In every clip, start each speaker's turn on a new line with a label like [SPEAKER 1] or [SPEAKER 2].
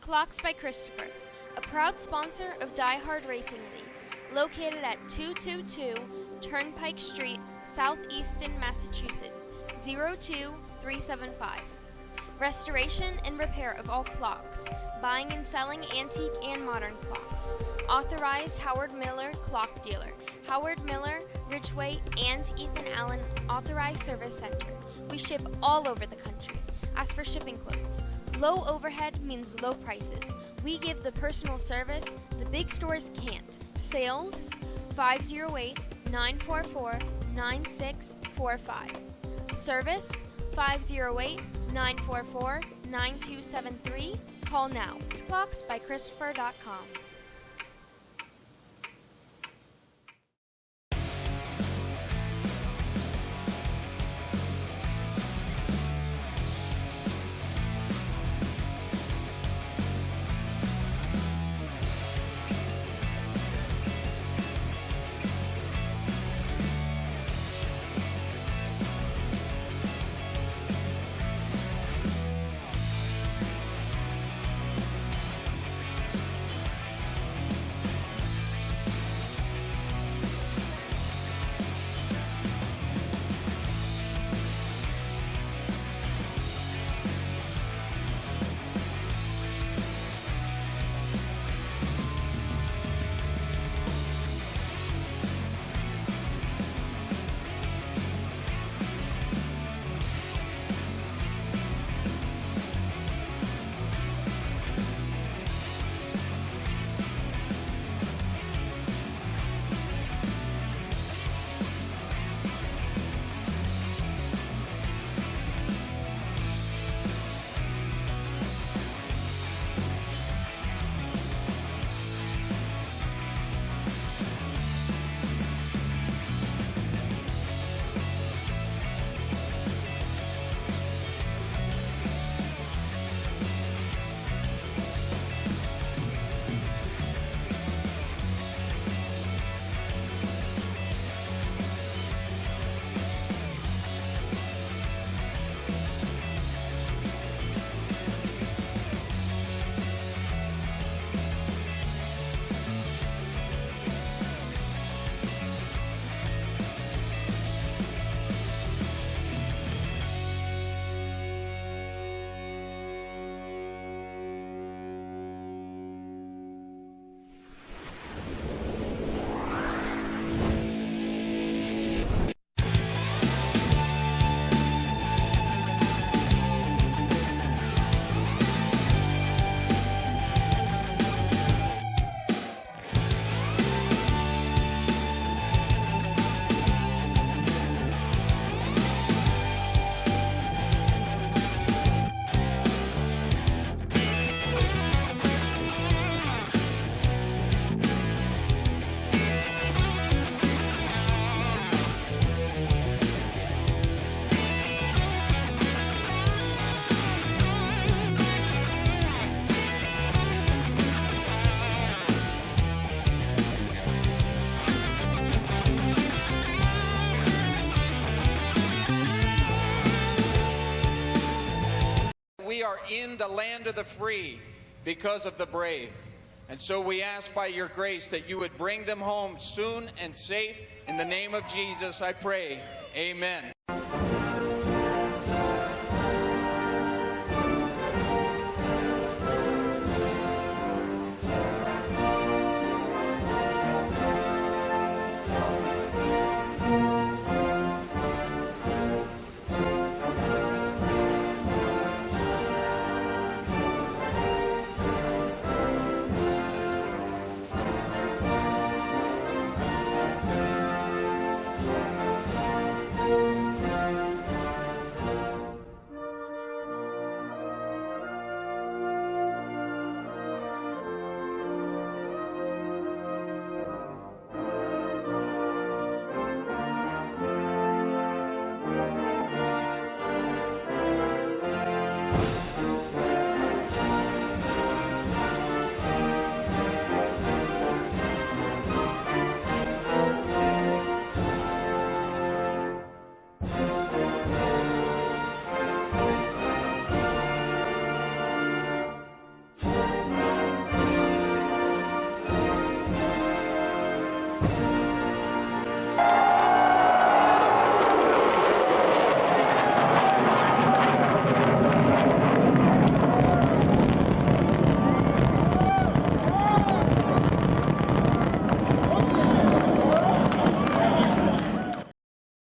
[SPEAKER 1] Clocks by Christopher, a proud sponsor of Diehard Racing League, located at 222 Turnpike Street, Southeaston, Massachusetts, 02375. Restoration and repair of all clocks, buying and selling antique and modern clocks. Authorized Howard Miller Clock Dealer, Howard Miller, Ridgeway, and Ethan Allen Authorized Service Center. We ship all over the country. As for shipping quotes, low overhead means low prices. We give the personal service the big stores can't. Sales 508-944-9645. Service 508-944-9273. Call now. It's clocksbychristopher.com.
[SPEAKER 2] We are in the land of the free because of the brave. And so we ask by your grace that you would bring them home soon and safe. In the name of Jesus, I pray. Amen.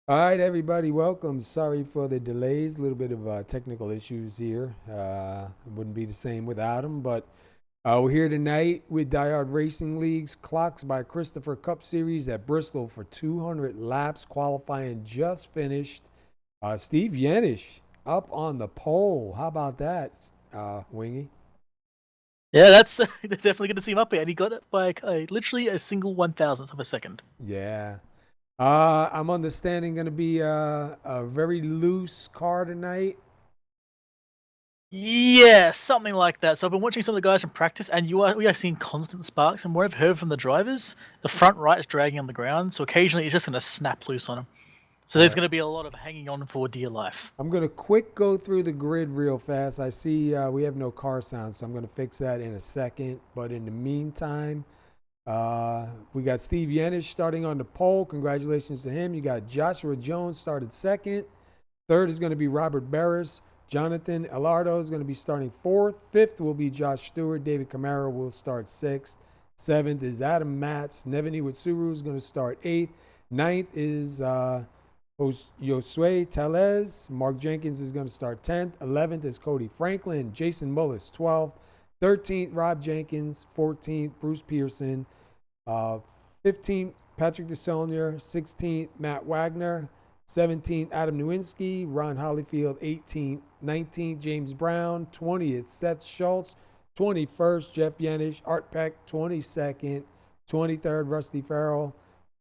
[SPEAKER 3] All right, everybody, welcome. Sorry for the delays, a little bit of technical issues here. It wouldn't be the same without them, but we're here tonight with Diehard Racing League's Clocks by Christopher Cup Series at Bristol for 200 laps. Qualifying just finished. Steve Yenish up on the pole. How about that, Wingy?
[SPEAKER 4] Yeah, that's definitely going to see him up here, and he got it by literally a single 1,000th of a second.
[SPEAKER 3] Yeah. I'm understanding going to be a very loose car tonight.
[SPEAKER 4] Yeah, something like that. So I've been watching some of the guys in practice, and we are seeing constant sparks. And what I've heard from the drivers, the front right is dragging on the ground, so occasionally it's just going to snap loose on him. So there's going to be a lot of hanging on for dear life.
[SPEAKER 3] I'm going to quick go through the grid real fast. I see we have no car sound, so I'm going to fix that in a second. But in the meantime, we got Steve Yenish starting on the pole. Congratulations to him. You got Joshua Jones started second. Third is going to be Robert Barris. Jonathan Elardo is going to be starting fourth. Fifth will be Josh Stewart. David Camaro will start sixth. Seventh is Adam Matz. Nevin Iwatsuru is going to start eighth. Ninth is Josue Tellez. Mark Jenkins is going to start 10th. 11th is Cody Franklin. Jason Mullis, 12th. 13th, Rob Jenkins. 14th, Bruce Pearson. 15th, Patrick DeSaulnier. 16th, Matt Wagner. 17th, Adam Nowinski. Ron Hollyfield, 18th. 19th, James Brown. 20th, Seth Schultz. 21st, Jeff Yenish. Art Peck, 22nd. 23rd, Rusty Farrell.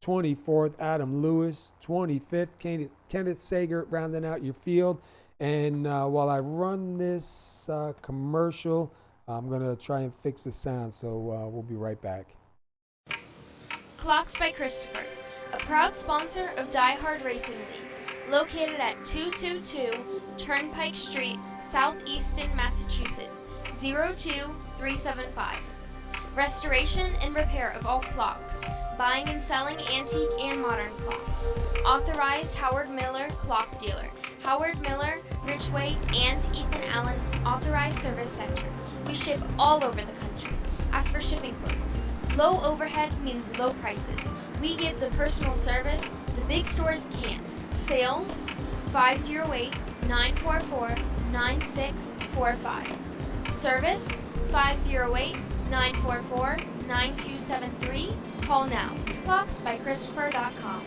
[SPEAKER 3] 24th, Adam Lewis. 25th, Kenneth Sager, rounding out your field. And while I run this commercial, I'm going to try and fix the sound, so we'll be right back.
[SPEAKER 1] Clocks by Christopher, a proud sponsor of Diehard Racing League, located at 222 Turnpike Street, Southeaston, Massachusetts, 02375. Restoration and repair of all clocks, buying and selling antique and modern clocks. Authorized Howard Miller Clock Dealer, Howard Miller, Ridgeway, and Ethan Allen Authorized Service Center. We ship all over the country. As for shipping quotes, low overhead means low prices. We give the personal service the big stores can't. Sales 508-944-9645. Service 508-944-9273. Call now. It's clocksbychristopher.com.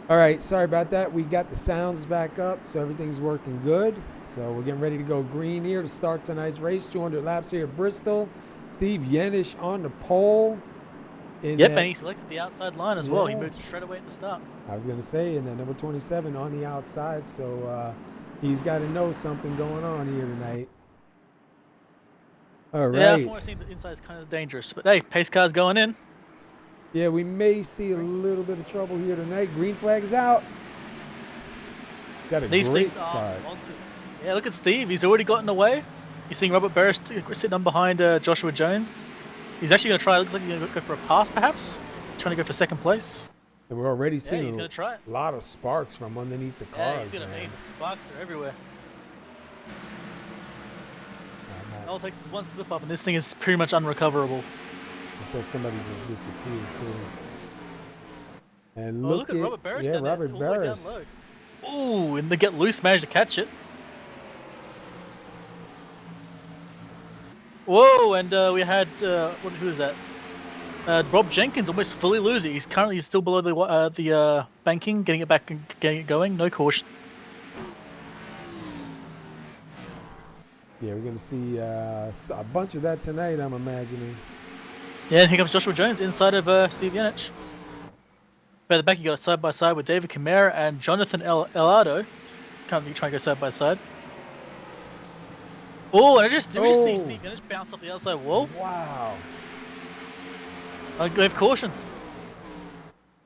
[SPEAKER 3] All right, sorry about that. We got the sounds back up, so everything's working good. So we're getting ready to go green here to start tonight's race. 200 laps here at Bristol. Steve Yenish on the pole.
[SPEAKER 4] And he selected the outside line as well. He moved straight away at the start.
[SPEAKER 3] I was going to say, and then number 27 on the outside, so he's got to know something going on here tonight. All right.
[SPEAKER 4] Yeah, from what I've seen, the inside is kind of dangerous. But hey, pace car's going in.
[SPEAKER 3] Yeah, we may see a little bit of trouble here tonight. Green flag is out. Got a great start.
[SPEAKER 4] Yeah, look at Steve. He's already gotten away. You're seeing Robert Barris sitting on behind Joshua Jones. He's actually going to try. Looks like he's going to go for a pass, perhaps. Trying to go for second place.
[SPEAKER 3] And we're already seeing
[SPEAKER 4] a
[SPEAKER 3] lot of sparks from underneath the cars.
[SPEAKER 4] Yeah, he's going to need the sparks are everywhere. All it takes is one slip up, and this thing is pretty much unrecoverable.
[SPEAKER 3] So somebody just disappeared too. And
[SPEAKER 4] look at Robert Barris.
[SPEAKER 3] Yeah, Robert Barris.
[SPEAKER 4] Ooh, and the Get Loose managed to catch it. Whoa, and we had who is that? Rob Jenkins almost fully lose it. He's currently still below the banking, getting it back and getting it going. No caution.
[SPEAKER 3] Yeah, we're gonna see a bunch of that tonight, I'm imagining.
[SPEAKER 4] Yeah, and here comes Joshua Jones inside of Steve Yenish. By the back, you got it side by side with David Camara and Jonathan Elardo. Can't be trying to go side by side. Oh, and did we just see Steve Yenish bounce off the outside wall?
[SPEAKER 3] Wow.
[SPEAKER 4] I gave caution.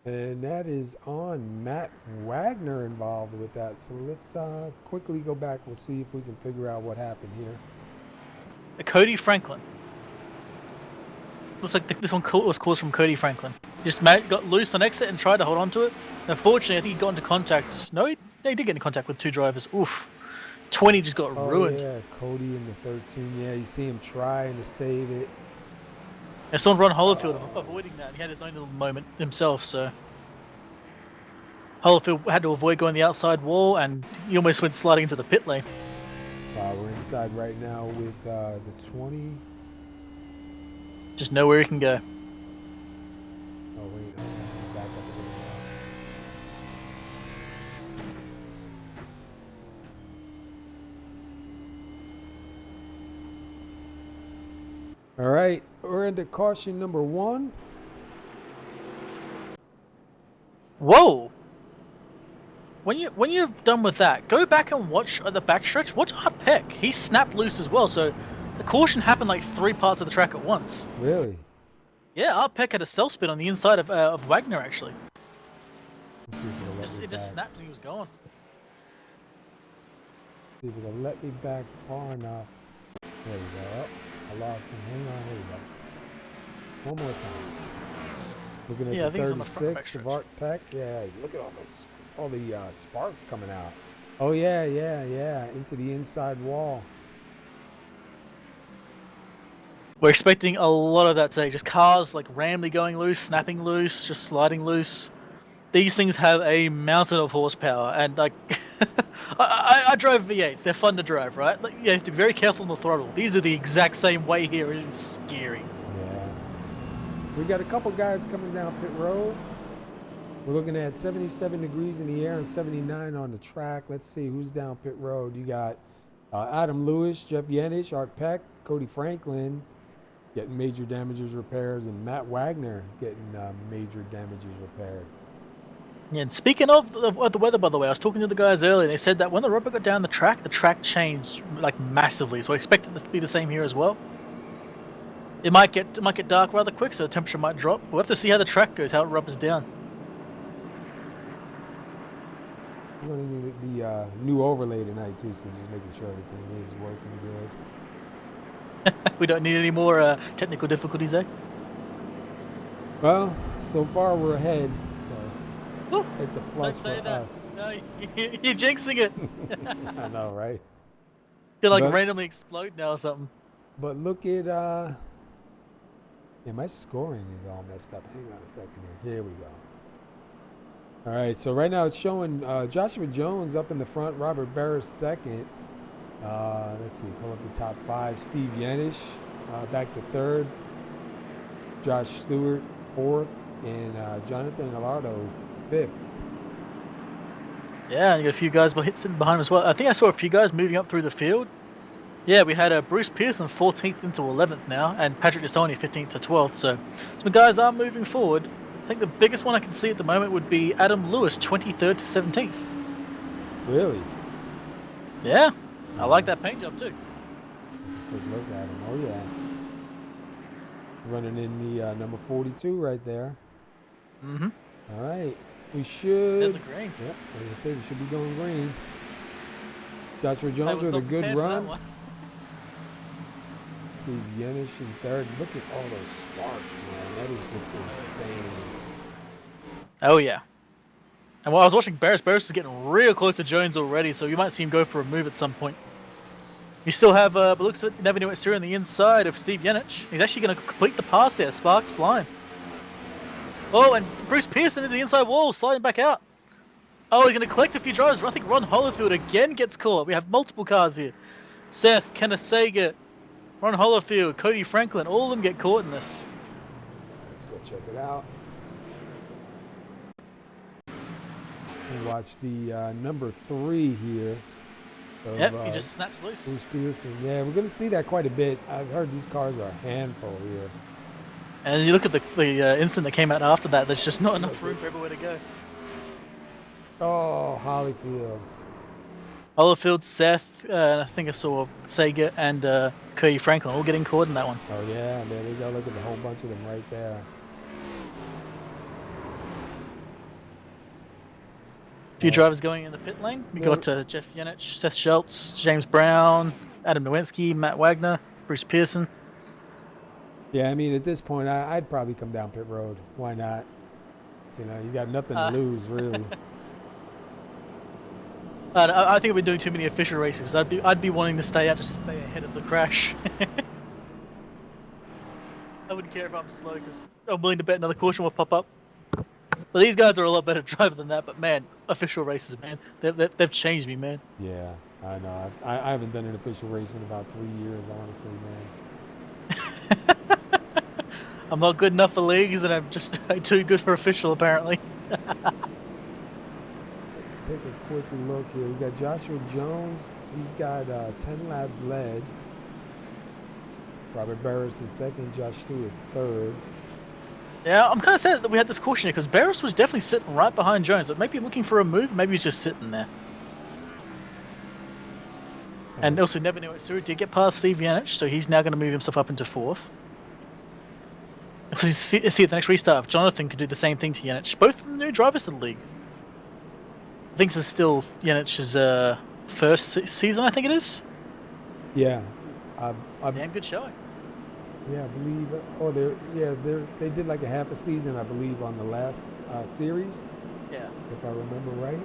[SPEAKER 3] And that is on Matt Wagner involved with that. So let's quickly go back. We'll see if we can figure out what happened here.
[SPEAKER 4] Cody Franklin. Looks like this one was caused from Cody Franklin. Just got loose on exit and tried to hold on to it. Unfortunately, I think he got into contact. No, he did get into contact with two drivers. Oof. 20 just got
[SPEAKER 3] Oh,
[SPEAKER 4] ruined.
[SPEAKER 3] yeah, Cody in the 13. Yeah, you see him trying to save it.
[SPEAKER 4] And saw Ron Holyfield avoiding that. He had his own little moment himself, so Holyfield had to avoid going the outside wall, and he almost went sliding into the pit lane.
[SPEAKER 3] We're inside right now with the 20.
[SPEAKER 4] Just know where he can go.
[SPEAKER 3] Oh, wait, back up a little more. All right, we're into caution number 1.
[SPEAKER 4] Whoa! When you're done with that, go back and watch the backstretch. Watch Art Peck. He snapped loose as well. So the caution happened like 3 parts of the track at once.
[SPEAKER 3] Really?
[SPEAKER 4] Yeah, Art Peck had a self spin on the inside of Wagner actually.
[SPEAKER 3] Let's see if it'll let me
[SPEAKER 4] It just
[SPEAKER 3] back.
[SPEAKER 4] snapped and he was gone.
[SPEAKER 3] See if it'll let me back far enough. There we go. Oh, I lost him. Hang on. There we go. One more time. Looking at
[SPEAKER 4] Yeah, I think
[SPEAKER 3] the
[SPEAKER 4] it's on the front
[SPEAKER 3] 36 of
[SPEAKER 4] backstretch.
[SPEAKER 3] Art Peck. Yeah, look at all the sparks coming out. Oh, yeah. Into the inside wall.
[SPEAKER 4] We're expecting a lot of that today. Just cars like randomly going loose, snapping loose, just sliding loose. These things have a mountain of horsepower, and like I drive V8s. They're fun to drive, right? Like, you have to be very careful on the throttle. These are the exact same way here. It is scary.
[SPEAKER 3] Yeah. We got a couple guys coming down pit road. We're looking at 77 degrees in the air and 79 on the track. Let's see who's down pit road. You got Adam Lewis, Jeff Yenich, Art Peck, Cody Franklin getting major damages repairs, and Matt Wagner getting major damages repaired.
[SPEAKER 4] Yeah, and speaking of the weather, by the way, I was talking to the guys earlier. They said that when the rubber got down the track changed like massively. So I expect it to be the same here as well. It might get dark rather quick, so the temperature might drop. We'll have to see how the track goes, how it rubbers down.
[SPEAKER 3] We're going to need the new overlay tonight too, so just making sure everything is working good.
[SPEAKER 4] We don't need any more technical difficulties, eh?
[SPEAKER 3] Well, so far we're ahead, so
[SPEAKER 4] Woo!
[SPEAKER 3] it's a plus for
[SPEAKER 4] Don't say that.
[SPEAKER 3] us.
[SPEAKER 4] No, you're jinxing it.
[SPEAKER 3] I know, right?
[SPEAKER 4] You're like
[SPEAKER 3] But-
[SPEAKER 4] randomly explode now or something.
[SPEAKER 3] But look at, yeah, my scoring is all messed up. Hang on a second here. Here we go. All right, so right now it's showing Joshua Jones up in the front, Robert Barris second. Let's see, pull up the top 5. Steve Yenich back to 3rd. Josh Stewart 4th, and Jonathan Alardo 5th.
[SPEAKER 4] Yeah, you got a few guys sitting behind him as well. I think I saw a few guys moving up through the field. Yeah, we had Bruce Pearson 14th into 11th now, and Patrick Desoni 15th to 12th. So some guys are moving forward. I think the biggest one I can see at the moment would be Adam Lewis, 23rd to 17th.
[SPEAKER 3] Really?
[SPEAKER 4] Yeah, I like that paint job too.
[SPEAKER 3] Quick look at him. Oh, yeah. Running in the number 42 right there.
[SPEAKER 4] Mm-hmm.
[SPEAKER 3] All right. We should.
[SPEAKER 4] There's the green.
[SPEAKER 3] Yep, like I said, we should be going green. Joshua
[SPEAKER 4] I
[SPEAKER 3] Jones
[SPEAKER 4] was
[SPEAKER 3] with a
[SPEAKER 4] not
[SPEAKER 3] good
[SPEAKER 4] prepared for that
[SPEAKER 3] run.
[SPEAKER 4] one.
[SPEAKER 3] Steve Yenich in 3rd. Look at all those sparks, man. That is just insane.
[SPEAKER 4] Oh yeah. And while I was watching Barris is getting real close to Jones already, so you might see him go for a move at some point. You still have, but looks like Navino Exterior on the inside of Steve Yenich. He's actually going to complete the pass there. Sparks flying. Oh, and Bruce Pearson into the inside wall, sliding back out. Oh, he's going to collect a few drivers. I think Ron Holyfield again gets caught. We have multiple cars here. Seth, Kenneth Sager, Ron Holyfield, Cody Franklin, all of them get caught in this.
[SPEAKER 3] Let's go check it out. And watch the number 3 here. Of,
[SPEAKER 4] Yep, he just snaps loose.
[SPEAKER 3] Bruce Pearson. Yeah, we're going to see that quite a bit. I've heard these cars are a handful here.
[SPEAKER 4] And you look at the incident that came out after that, there's just not enough room for everywhere to go.
[SPEAKER 3] Oh, Holyfield.
[SPEAKER 4] Holyfield, Seth, I think I saw Sager and Cody Franklin all getting caught in that one.
[SPEAKER 3] Oh, yeah, there you go. Look at the whole bunch of them right there.
[SPEAKER 4] A few drivers going in the pit lane. We got Jeff Yenich, Seth Schultz, James Brown, Adam Nowinski, Matt Wagner, Bruce Pearson.
[SPEAKER 3] Yeah, I mean, at this point, I'd probably come down pit road. Why not? You know, you got nothing to lose, really.
[SPEAKER 4] I think I've been doing too many official races. I'd be wanting to stay out, just to stay ahead of the crash. I wouldn't care if I'm slow because I'm willing to bet another caution will pop up. But these guys are a lot better driver than that. But man, official races, man, they've changed me, man.
[SPEAKER 3] Yeah, I know. I haven't done an official race in about 3 years, honestly, man.
[SPEAKER 4] I'm not good enough for leagues, and I'm just too good for official, apparently.
[SPEAKER 3] Let's take a quick look here. We got Joshua Jones. He's got 10 laps led. Robert Barris in second. Josh Stewart third.
[SPEAKER 4] Yeah, I'm kind of sad that we had this caution here because Barris was definitely sitting right behind Jones. But maybe looking for a move. Maybe he's just sitting there. And also, never knew it. So he did get past Steve Yanich, so he's now going to move himself up into fourth. See at the next restart, if Jonathan could do the same thing to Yanich. Both of the new drivers to the league. I think this is still Yanich's first season, I think it is.
[SPEAKER 3] Yeah.
[SPEAKER 4] Damn good showing.
[SPEAKER 3] Yeah, I believe. Oh, they did like a half a season, I believe, on the last series.
[SPEAKER 4] Yeah.
[SPEAKER 3] If I remember right.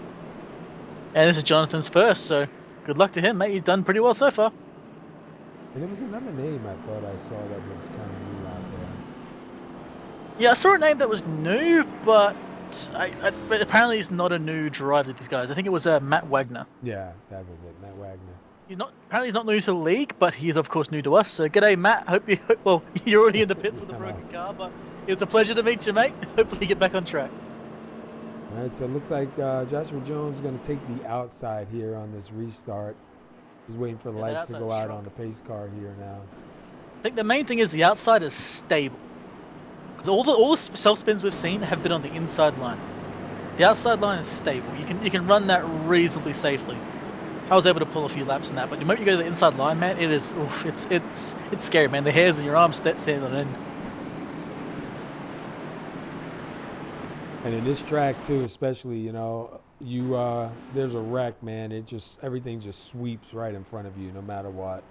[SPEAKER 4] And this is Jonathan's first, so good luck to him, mate. He's done pretty well so far.
[SPEAKER 3] And there was another name I thought I saw that was kind of new out there.
[SPEAKER 4] Yeah, I saw a name that was new, but but apparently he's not a new driver to these guys. I think it was Matt Wagner.
[SPEAKER 3] Yeah, that was it, Matt Wagner.
[SPEAKER 4] Apparently he's not new to the league, but he is of course new to us. So g'day, Matt. Well, you're already in the pits with a broken car, but it's a pleasure to meet you, mate. Hopefully you get back on track.
[SPEAKER 3] All right, so it looks like Joshua Jones is going to take the outside here on this restart. He's waiting for the lights to go out on the pace car here now.
[SPEAKER 4] I think the main thing is the outside is stable. Because all the self spins we've seen have been on the inside line. The outside line is stable. You can run that reasonably safely. I was able to pull a few laps in that, but the moment you go to the inside line, man, it is it's scary, man. The hairs in your arms stand on end.
[SPEAKER 3] And in this track too, especially, you know, there's a wreck, man. Everything just sweeps right in front of you, no matter what.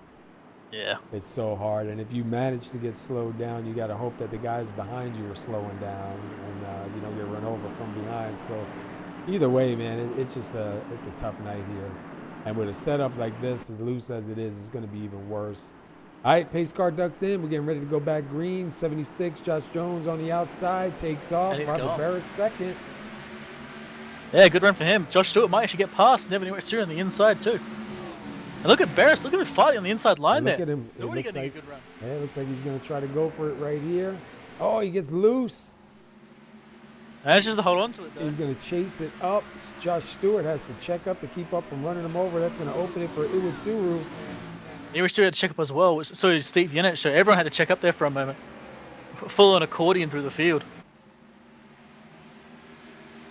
[SPEAKER 4] Yeah.
[SPEAKER 3] It's so hard, and if you manage to get slowed down, you got to hope that the guys behind you are slowing down, and you don't get run over from behind. So, either way, man, it's a tough night here, and with a setup like this, as loose as it is, it's going to be even worse. All right, pace car ducks in. We're getting ready to go back green. 76, Josh Jones on the outside takes off. Robert Barris second.
[SPEAKER 4] Yeah, good run for him. Josh Stewart might actually get past. Never knew what to on the inside too. And look at Barris. Look at him fighting on the inside line there.
[SPEAKER 3] Look at him.
[SPEAKER 4] He's already getting a good run.
[SPEAKER 3] Yeah, it looks like he's going to try to go for it right here. Oh, he gets loose.
[SPEAKER 4] Manages to hold on to it though.
[SPEAKER 3] He's going to chase it up. Josh Stewart has to check up to keep up from running him over. That's going to open it for Iwasuru.
[SPEAKER 4] Iwasuru had to check up as well. So did Steve Yanich. So everyone had to check up there for a moment. Full on accordion through the field.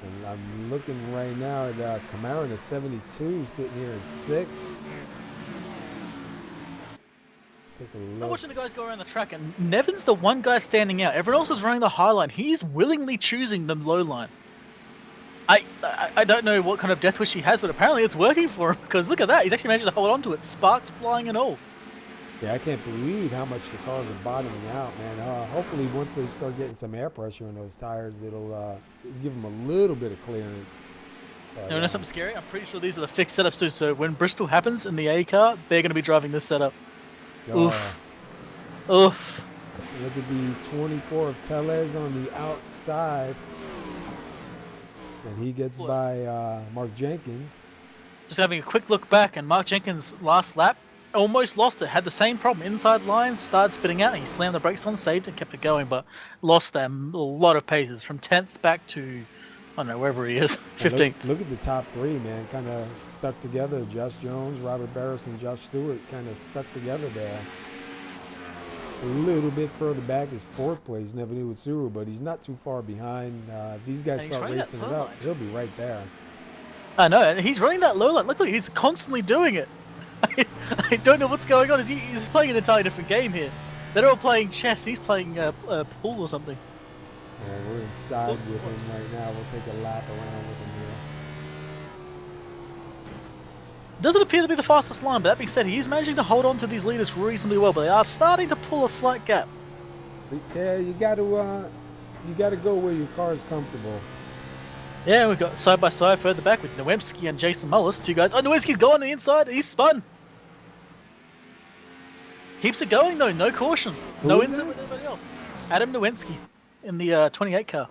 [SPEAKER 3] And I'm looking right now at Camaro in the 72 sitting here in 6th. Take a look.
[SPEAKER 4] I'm watching the guys go around the track, and Nevin's the one guy standing out. Everyone else is running the high line. He's willingly choosing the low line. I don't know what kind of death wish he has, but apparently it's working for him, because look at that. He's actually managed to hold on to it. Sparks flying and all.
[SPEAKER 3] Yeah, I can't believe how much the cars are bottoming out, man. Hopefully once they start getting some air pressure in those tires, it'll give them a little bit of clearance.
[SPEAKER 4] You know something scary? I'm pretty sure these are the fixed setups too, so when Bristol happens in the A car, they're going to be driving this setup. Oof. Oof.
[SPEAKER 3] Look at the 24 of Tellez on the outside. And he gets by Mark Jenkins.
[SPEAKER 4] Just having a quick look back, and Mark Jenkins' last lap almost lost it. Had the same problem. Inside line, started spitting out, and he slammed the brakes on, saved it, kept it going, but lost them a lot of paces from 10th back to, I don't know, wherever he is, 15th.
[SPEAKER 3] Look at the top three, man. Kind of stuck together. Josh Jones, Robert Barris, and Josh Stewart kind of stuck together there. A little bit further back is 4th place, Nevenu Utsuru, but he's not too far behind. These guys start racing it up. He'll be right there.
[SPEAKER 4] I know, and he's running that low line. Look, he's constantly doing it. I don't know what's going on. He's playing an entirely different game here. They're all playing chess. He's playing pool or something.
[SPEAKER 3] Yeah, we're inside with him right now. We'll take a lap around with him here.
[SPEAKER 4] Doesn't appear to be the fastest line, but that being said, he is managing to hold on to these leaders reasonably well, but they are starting to pull a slight gap.
[SPEAKER 3] Yeah, you got to go where your car is comfortable.
[SPEAKER 4] Yeah, we've got side by side further back with Nowemski and Jason Mullis, two guys. Oh, Nowemski's gone on the inside. He's spun. Keeps it going though. No caution.
[SPEAKER 3] Who
[SPEAKER 4] No
[SPEAKER 3] is
[SPEAKER 4] incident
[SPEAKER 3] that?
[SPEAKER 4] with anybody else. Adam Nowemski in the 28 car.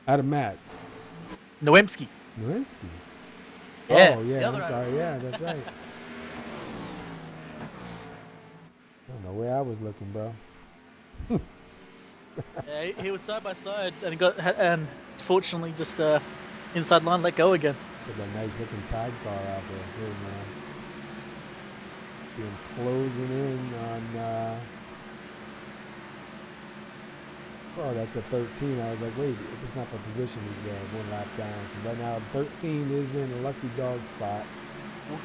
[SPEAKER 3] Adam Matz.
[SPEAKER 4] Nowemski.
[SPEAKER 3] Nowinski.
[SPEAKER 4] Yeah,
[SPEAKER 3] Oh,
[SPEAKER 4] the
[SPEAKER 3] yeah,
[SPEAKER 4] other
[SPEAKER 3] I'm sorry. Yeah, that's right. I don't know where I was looking, bro.
[SPEAKER 4] Yeah, he was side by side and and fortunately just inside line let go again.
[SPEAKER 3] Got that nice looking Tide car out there, too, man. Being closing in on. Oh, that's a 13. I was like, wait, if it's not for position, he's 1 lap down. So right now, 13 is in a lucky dog spot.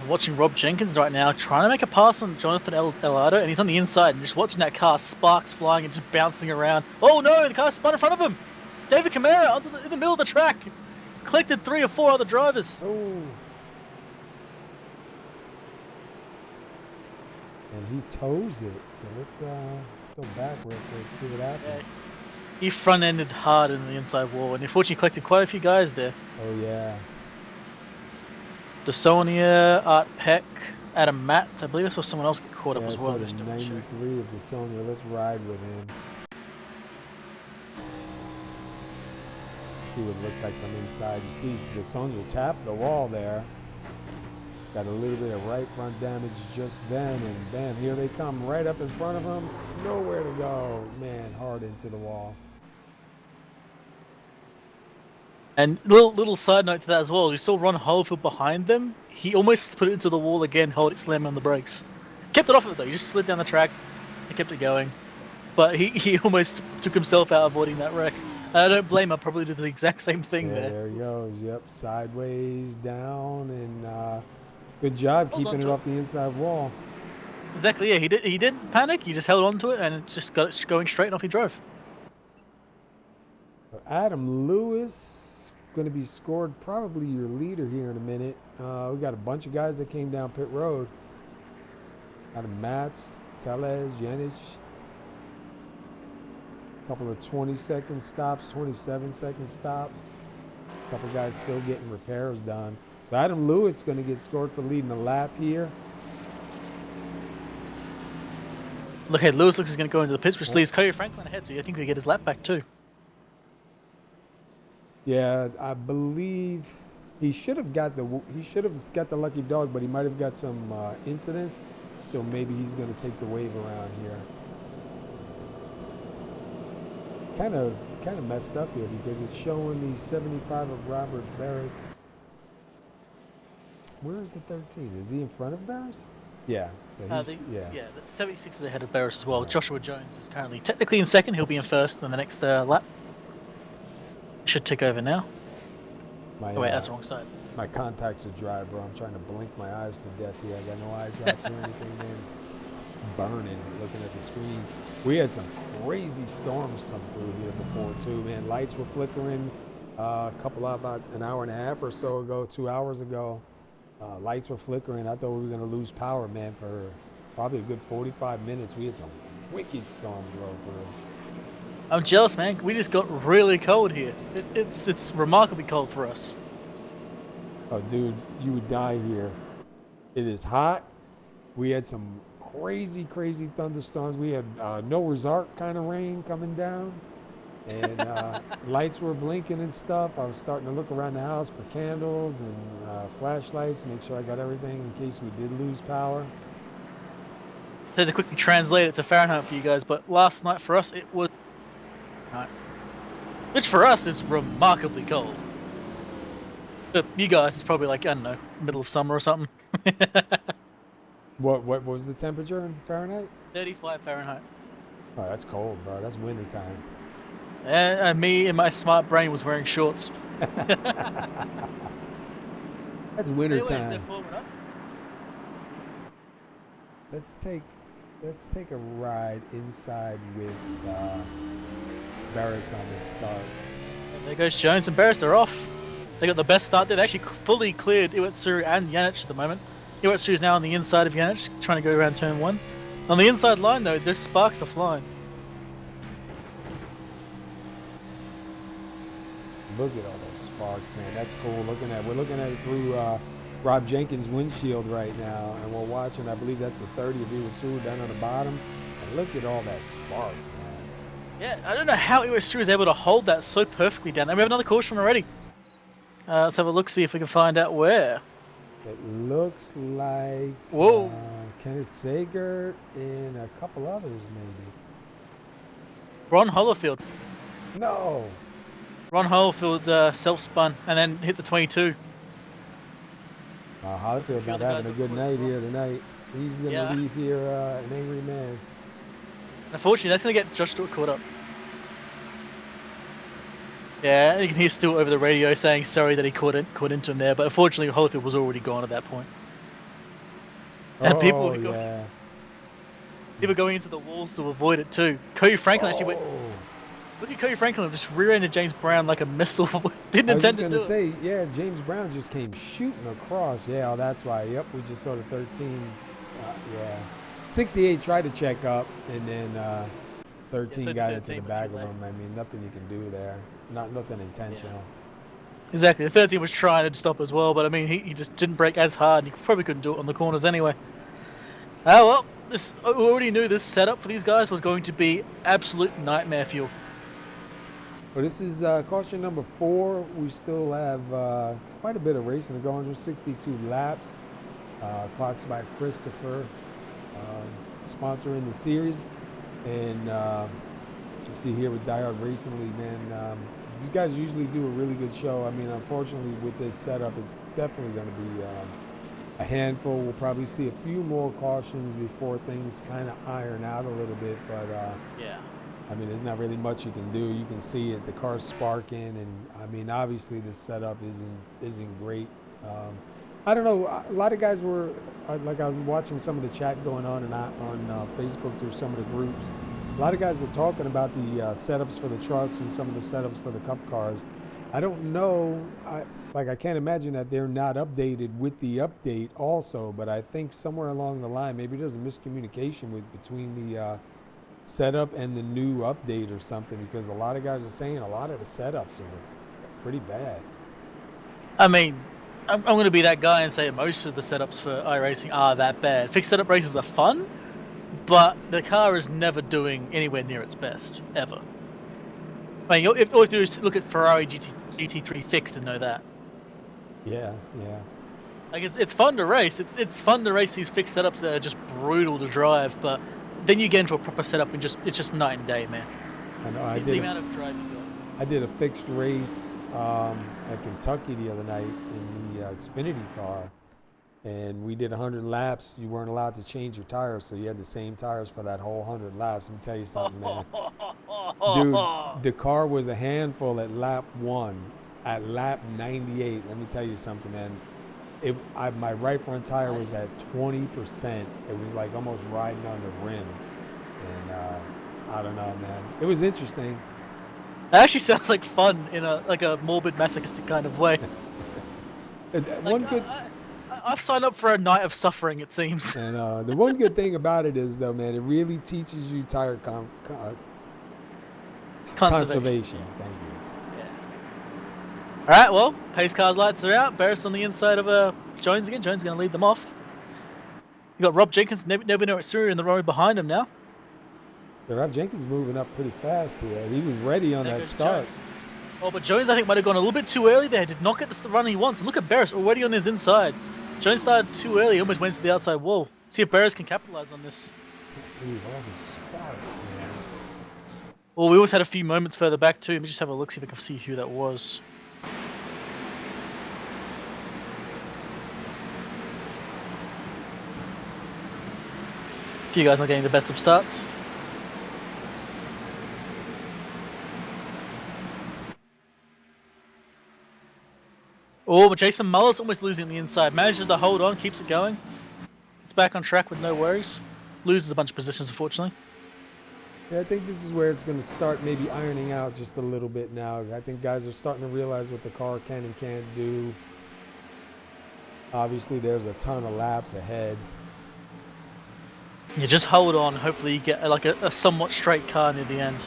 [SPEAKER 4] Watching Rob Jenkins right now, trying to make a pass on Jonathan Elado, and he's on the inside, and just watching that car, sparks flying and just bouncing around. Oh no, the car spun in front of him! David Camara in the middle of the track! He's collected 3 or 4 other drivers.
[SPEAKER 3] Oh. And he toes it. So let's go back real quick, see what happens.
[SPEAKER 4] Yeah, he front-ended hard in the inside wall, and unfortunately collected quite a few guys there.
[SPEAKER 3] Oh, yeah.
[SPEAKER 4] DeSonia, Art Peck, Adam Matz. I believe I saw someone else get caught up
[SPEAKER 3] Yeah,
[SPEAKER 4] as
[SPEAKER 3] so
[SPEAKER 4] well.
[SPEAKER 3] the
[SPEAKER 4] Just double check.
[SPEAKER 3] 93 of the Sonya. Let's ride with him. See what it looks like from inside. You see the Sonya tapped the wall there. Got a little bit of right front damage just then, and bam, here they come right up in front of him. Nowhere to go. Man, hard into the wall.
[SPEAKER 4] And little side note to that as well, you saw Ron Hollfield behind them. He almost put it into the wall again, held it slamming on the brakes. Kept it off of it though, he just slid down the track and kept it going. But he almost took himself out avoiding that wreck. And I don't blame him, probably did the exact same thing
[SPEAKER 3] Yeah,
[SPEAKER 4] there.
[SPEAKER 3] there he goes. Yep, sideways, down, and good job
[SPEAKER 4] Hold
[SPEAKER 3] keeping
[SPEAKER 4] on
[SPEAKER 3] it
[SPEAKER 4] to
[SPEAKER 3] off the inside wall.
[SPEAKER 4] Exactly, yeah, he didn't panic, he just held on to it and it just got it going straight and off he drove.
[SPEAKER 3] Adam Lewis going to be scored, probably your leader here in a minute. We got a bunch of guys that came down pit road. Adam Matz, Teles, Yanich. A couple of 20-second stops, 27-second stops. A couple guys still getting repairs done. So Adam Lewis is going to get scored for leading the lap here.
[SPEAKER 4] Look ahead, Lewis looks like he's going to go into the pits, which leaves Cody Franklin ahead, so I think we get his lap back too.
[SPEAKER 3] Yeah, I believe he should have got the lucky dog, but he might have got some incidents, so maybe he's going to take the wave around here. Kind of messed up here because it's showing the 75 of Robert Barris. Where is the 13? Is he in front of Barris? Yeah. So he's,
[SPEAKER 4] Yeah, the 76 is ahead of Barris as well. Joshua Jones is currently technically in second. He'll be in first in the next lap. Should tick over now.
[SPEAKER 3] My,
[SPEAKER 4] Oh wait, that's the wrong side.
[SPEAKER 3] My contacts are dry, bro. I'm trying to blink my eyes to death here. I got no eye drops or anything, man. It's burning looking at the screen. We had some crazy storms come through here before, too, man. Lights were flickering about an hour and a half or so ago, 2 hours ago. Lights were flickering. I thought we were going to lose power, man, for probably a good 45 minutes. We had some wicked storms roll through.
[SPEAKER 4] I'm jealous, man. We just got really cold here. It's remarkably cold for us.
[SPEAKER 3] Oh, dude, you would die here. It is hot. We had some crazy thunderstorms. We had Noah's Ark kind of rain coming down. And lights were blinking and stuff. I was starting to look around the house for candles and flashlights, make sure I got everything in case we did lose power.
[SPEAKER 4] I had to quickly translate it to Fahrenheit for you guys, but last night for us it was which for us is remarkably cold. But you guys, it's probably like, I don't know, middle of summer or something.
[SPEAKER 3] What was the temperature in Fahrenheit?
[SPEAKER 4] 35 Fahrenheit.
[SPEAKER 3] Oh, that's cold, bro. That's winter time.
[SPEAKER 4] And me and my smart brain was wearing shorts.
[SPEAKER 3] That's winter
[SPEAKER 4] Anyways, they're
[SPEAKER 3] time.
[SPEAKER 4] forming up.
[SPEAKER 3] Let's take a ride inside with Barris on this start.
[SPEAKER 4] And there goes Jones and Barris, they're off. They got the best start there. They actually fully cleared Iwatsu and Yanich at the moment. Iwatsu is now on the inside of Yanich, trying to go around turn 1. On the inside line though, there's sparks are flying.
[SPEAKER 3] Look at all those sparks, man. That's cool. We're looking at it through Rob Jenkins' windshield right now, and we're watching. I believe that's the 30 of Iwatsu down on the bottom. And look at all that spark, man.
[SPEAKER 4] Yeah, I don't know how Iwatsu was able to hold that so perfectly down there. We have another caution already. Let's have a look, see if we can find out where.
[SPEAKER 3] It looks like
[SPEAKER 4] Whoa.
[SPEAKER 3] Kenneth Sager and a couple others, maybe.
[SPEAKER 4] Ron Hollerfield.
[SPEAKER 3] No.
[SPEAKER 4] Ron Hollerfield self-spun and then hit the 22.
[SPEAKER 3] Hollerfield's not having a good night here tonight. He's going to leave here an angry man.
[SPEAKER 4] Unfortunately, that's going to get Josh Stewart caught up. Yeah, you can hear Stewart over the radio saying sorry that he caught into him there, but unfortunately Holyfield was already gone at that point. And people were going into the walls to avoid it too. Cody Franklin actually went. Look at Cody Franklin just rear-ended James Brown like a missile. Didn't intend to do it.
[SPEAKER 3] I was going to say, yeah, James Brown just came shooting across. Yeah, oh, that's why. Yep, we just saw the 13. Yeah. 68 tried to check up, and then 13 got into the back of him. I mean, nothing you can do there. Nothing intentional.
[SPEAKER 4] Yeah. Exactly. The 13 was trying to stop as well, but I mean, he just didn't brake as hard. And he probably couldn't do it on the corners anyway. Oh well, we already knew this setup for these guys was going to be absolute nightmare fuel.
[SPEAKER 3] Well, this is caution number 4. We still have quite a bit of racing to go. 162 laps. Clocks by Christopher, sponsoring the series. And you see here with Diehard recently, man, these guys usually do a really good show. I mean, unfortunately, with this setup, it's definitely going to be a handful. We'll probably see a few more cautions before things kind of iron out a little bit. But
[SPEAKER 4] yeah.
[SPEAKER 3] I mean, there's not really much you can do. You can see it, the car's sparking, and I mean, obviously this setup isn't great. I don't know. A lot of guys were like, I was watching some of the chat going on and on Facebook through some of the groups. A lot of guys were talking about the setups for the trucks and some of the setups for the cup cars. I don't know. I can't imagine that they're not updated with the update also. But I think somewhere along the line, maybe there's a miscommunication between the setup and the new update or something, because a lot of guys are saying a lot of the setups are pretty bad.
[SPEAKER 4] I mean, I'm going to be that guy and say most of the setups for iRacing are that bad. Fixed setup races are fun, but the car is never doing anywhere near its best, ever. I mean, all you have to do is look at Ferrari GT3 fixed and know that.
[SPEAKER 3] Yeah.
[SPEAKER 4] Like, it's fun to race. It's fun to race these fixed setups that are just brutal to drive, but then you get into a proper setup and it's just night and day, man.
[SPEAKER 3] I know.
[SPEAKER 4] The amount of drive you got.
[SPEAKER 3] I did a fixed race at Kentucky the other night in the Xfinity car, and we did 100 laps. You weren't allowed to change your tires, so you had the same tires for that whole 100 laps. Let me tell you something, man. Dude, the car was a handful at lap 1. At lap 98, let me tell you something, man. My right front tire was at 20%. It was like almost riding on the rim, and I don't know, man. It was interesting.
[SPEAKER 4] That actually sounds like fun in a morbid masochistic kind of way. I've signed up for a night of suffering, it seems.
[SPEAKER 3] And the one good thing about it is, though, man, it really teaches you tire conservation. Thank you.
[SPEAKER 4] All right, well, pace car lights are out. Barris on the inside of Jones again. Jones is going to lead them off. You got Rob Jenkins, Nobunaga Itsuru in the road behind him now.
[SPEAKER 3] Yeah, Rob Jenkins moving up pretty fast here. He was ready on that start.
[SPEAKER 4] Jones. Oh, but Jones, I think, might have gone a little bit too early there. Did not get the run he wants. And look at Barris already on his inside. Jones started too early. Almost went to the outside wall. See if Barris can capitalize on this.
[SPEAKER 3] Can't believe all these sparks, man.
[SPEAKER 4] Well, we always had a few moments further back too. Let me just have a look, see if I can see who that was. A few guys not getting the best of starts. Oh, but Jason Muller's almost losing the inside. Manages to hold on, keeps it going. It's back on track with no worries. Loses a bunch of positions, unfortunately.
[SPEAKER 3] Yeah, I think this is where it's going to start maybe ironing out just a little bit now. I think guys are starting to realize what the car can and can't do. Obviously, there's a ton of laps ahead.
[SPEAKER 4] You just hold on. Hopefully you get like a somewhat straight car near the end.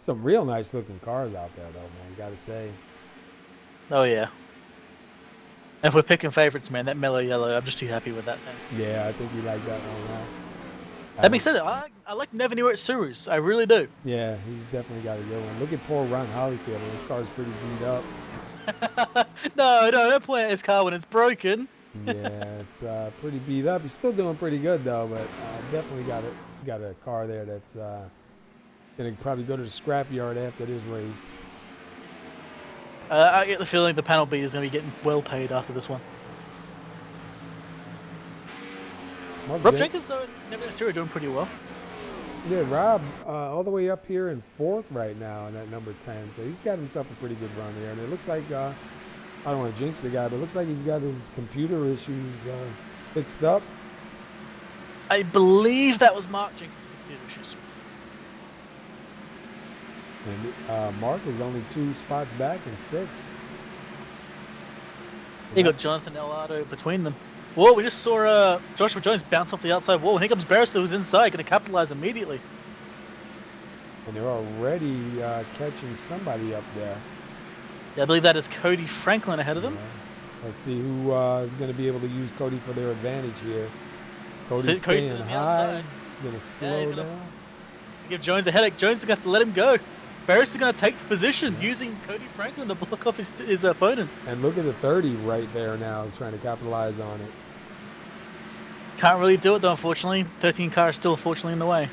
[SPEAKER 3] Some real nice looking cars out there, though, man. You got to say.
[SPEAKER 4] Oh yeah. And if we're picking favorites, man, that mellow yellow, I'm just too happy with that thing.
[SPEAKER 3] Yeah, I think you like that one, huh?
[SPEAKER 4] That being said, I like Never Knew It Surus. I really do.
[SPEAKER 3] Yeah, he's definitely got a good one. Look at poor Ron Holyfield. His car's pretty beat up.
[SPEAKER 4] No, don't point at his car when it's broken.
[SPEAKER 3] Yeah, it's pretty beat up. He's still doing pretty good though, but definitely got a car there that's gonna probably go to the scrapyard after this race.
[SPEAKER 4] I get the feeling the panel B is gonna be getting well paid after this one. Rob Jenkins, though, Never Knew It Surus, doing pretty well.
[SPEAKER 3] Yeah, Rob, all the way up here in 4th right now in that number 10, so he's got himself a pretty good run there. And it looks like I don't want to jinx the guy, but it looks like he's got his computer issues fixed up.
[SPEAKER 4] I believe that was Mark Jenkins' computer issues.
[SPEAKER 3] And Mark is only 2 spots back in 6th.
[SPEAKER 4] You got Jonathan Ellardo between them. Whoa, we just saw Joshua Jones bounce off the outside wall. And here comes Barrister, who's inside, going to capitalize immediately.
[SPEAKER 3] And they're already catching somebody up there.
[SPEAKER 4] Yeah, I believe that is Cody Franklin ahead of them.
[SPEAKER 3] Yeah. Let's see who is going to be able to use Cody for their advantage here. Cody's
[SPEAKER 4] Cody's
[SPEAKER 3] staying high, going to slow down.
[SPEAKER 4] Give Jones a headache. Jones is going to have to let him go. Barrister's going to take the position, using Cody Franklin to block off his opponent.
[SPEAKER 3] And look at the 30 right there now, trying to capitalize on it.
[SPEAKER 4] Can't really do it though, unfortunately. 13 car is still unfortunately in the way.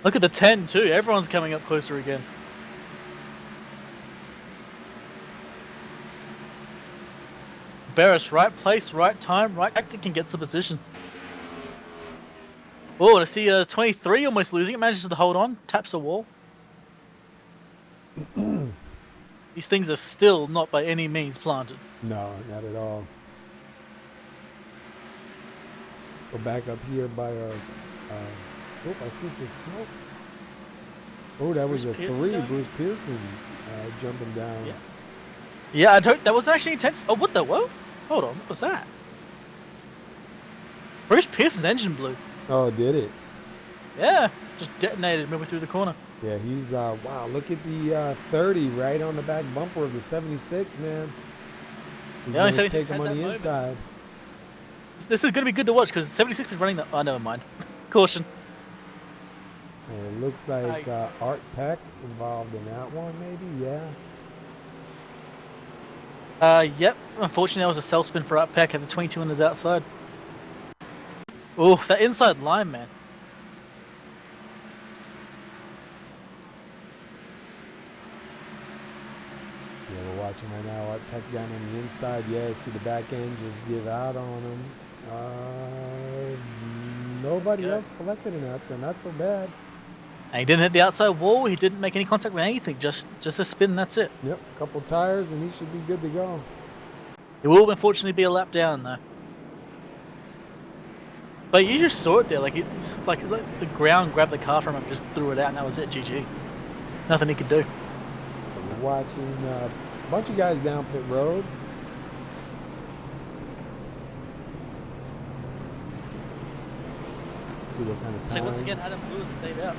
[SPEAKER 4] Look at the 10 too. Everyone's coming up closer again. Barris, right place, right time, right tactic, and gets the position. Oh, I see 23 almost losing it. Manages to hold on. Taps the wall. These things are still not by any means planted.
[SPEAKER 3] No, not at all. Go back up here by oh, I see some smoke. Oh, that was a 3. Bruce Pearson jumping down.
[SPEAKER 4] Yeah. Yeah, I don't. That wasn't actually intentional. Oh, what the? Whoa! Hold on. What was that? Bruce Pearson's engine blew.
[SPEAKER 3] Oh, did it?
[SPEAKER 4] Yeah, just detonated midway through the corner.
[SPEAKER 3] Yeah, he's wow. Look at the 30 right on the back bumper of the 76, man. He's
[SPEAKER 4] Yeah,
[SPEAKER 3] gonna take him on the inside.
[SPEAKER 4] This is going to be good to watch because 76 was running the. Oh, never mind. Caution.
[SPEAKER 3] And it looks like Art Peck involved in that one, maybe. Yeah.
[SPEAKER 4] Yep. Unfortunately, that was a self spin for Art Peck. Had the 22 on his outside. Oh, that inside line, man.
[SPEAKER 3] Yeah, we're watching right now. Art Peck down on the inside. Yeah, see the back end just give out on him. Nobody else collected in that, so not so bad.
[SPEAKER 4] And he didn't hit the outside wall. He didn't make any contact with anything. Just a spin. That's it.
[SPEAKER 3] Yep, couple tires, and he should be good to go.
[SPEAKER 4] It will unfortunately be a lap down though. But you just saw it there. It's like the ground grabbed the car from him, just threw it out, and that was it. GG. Nothing he could do.
[SPEAKER 3] We're watching a bunch of guys down pit road. Let's see what kind of time.
[SPEAKER 4] So once again, Adam Lewis stayed out.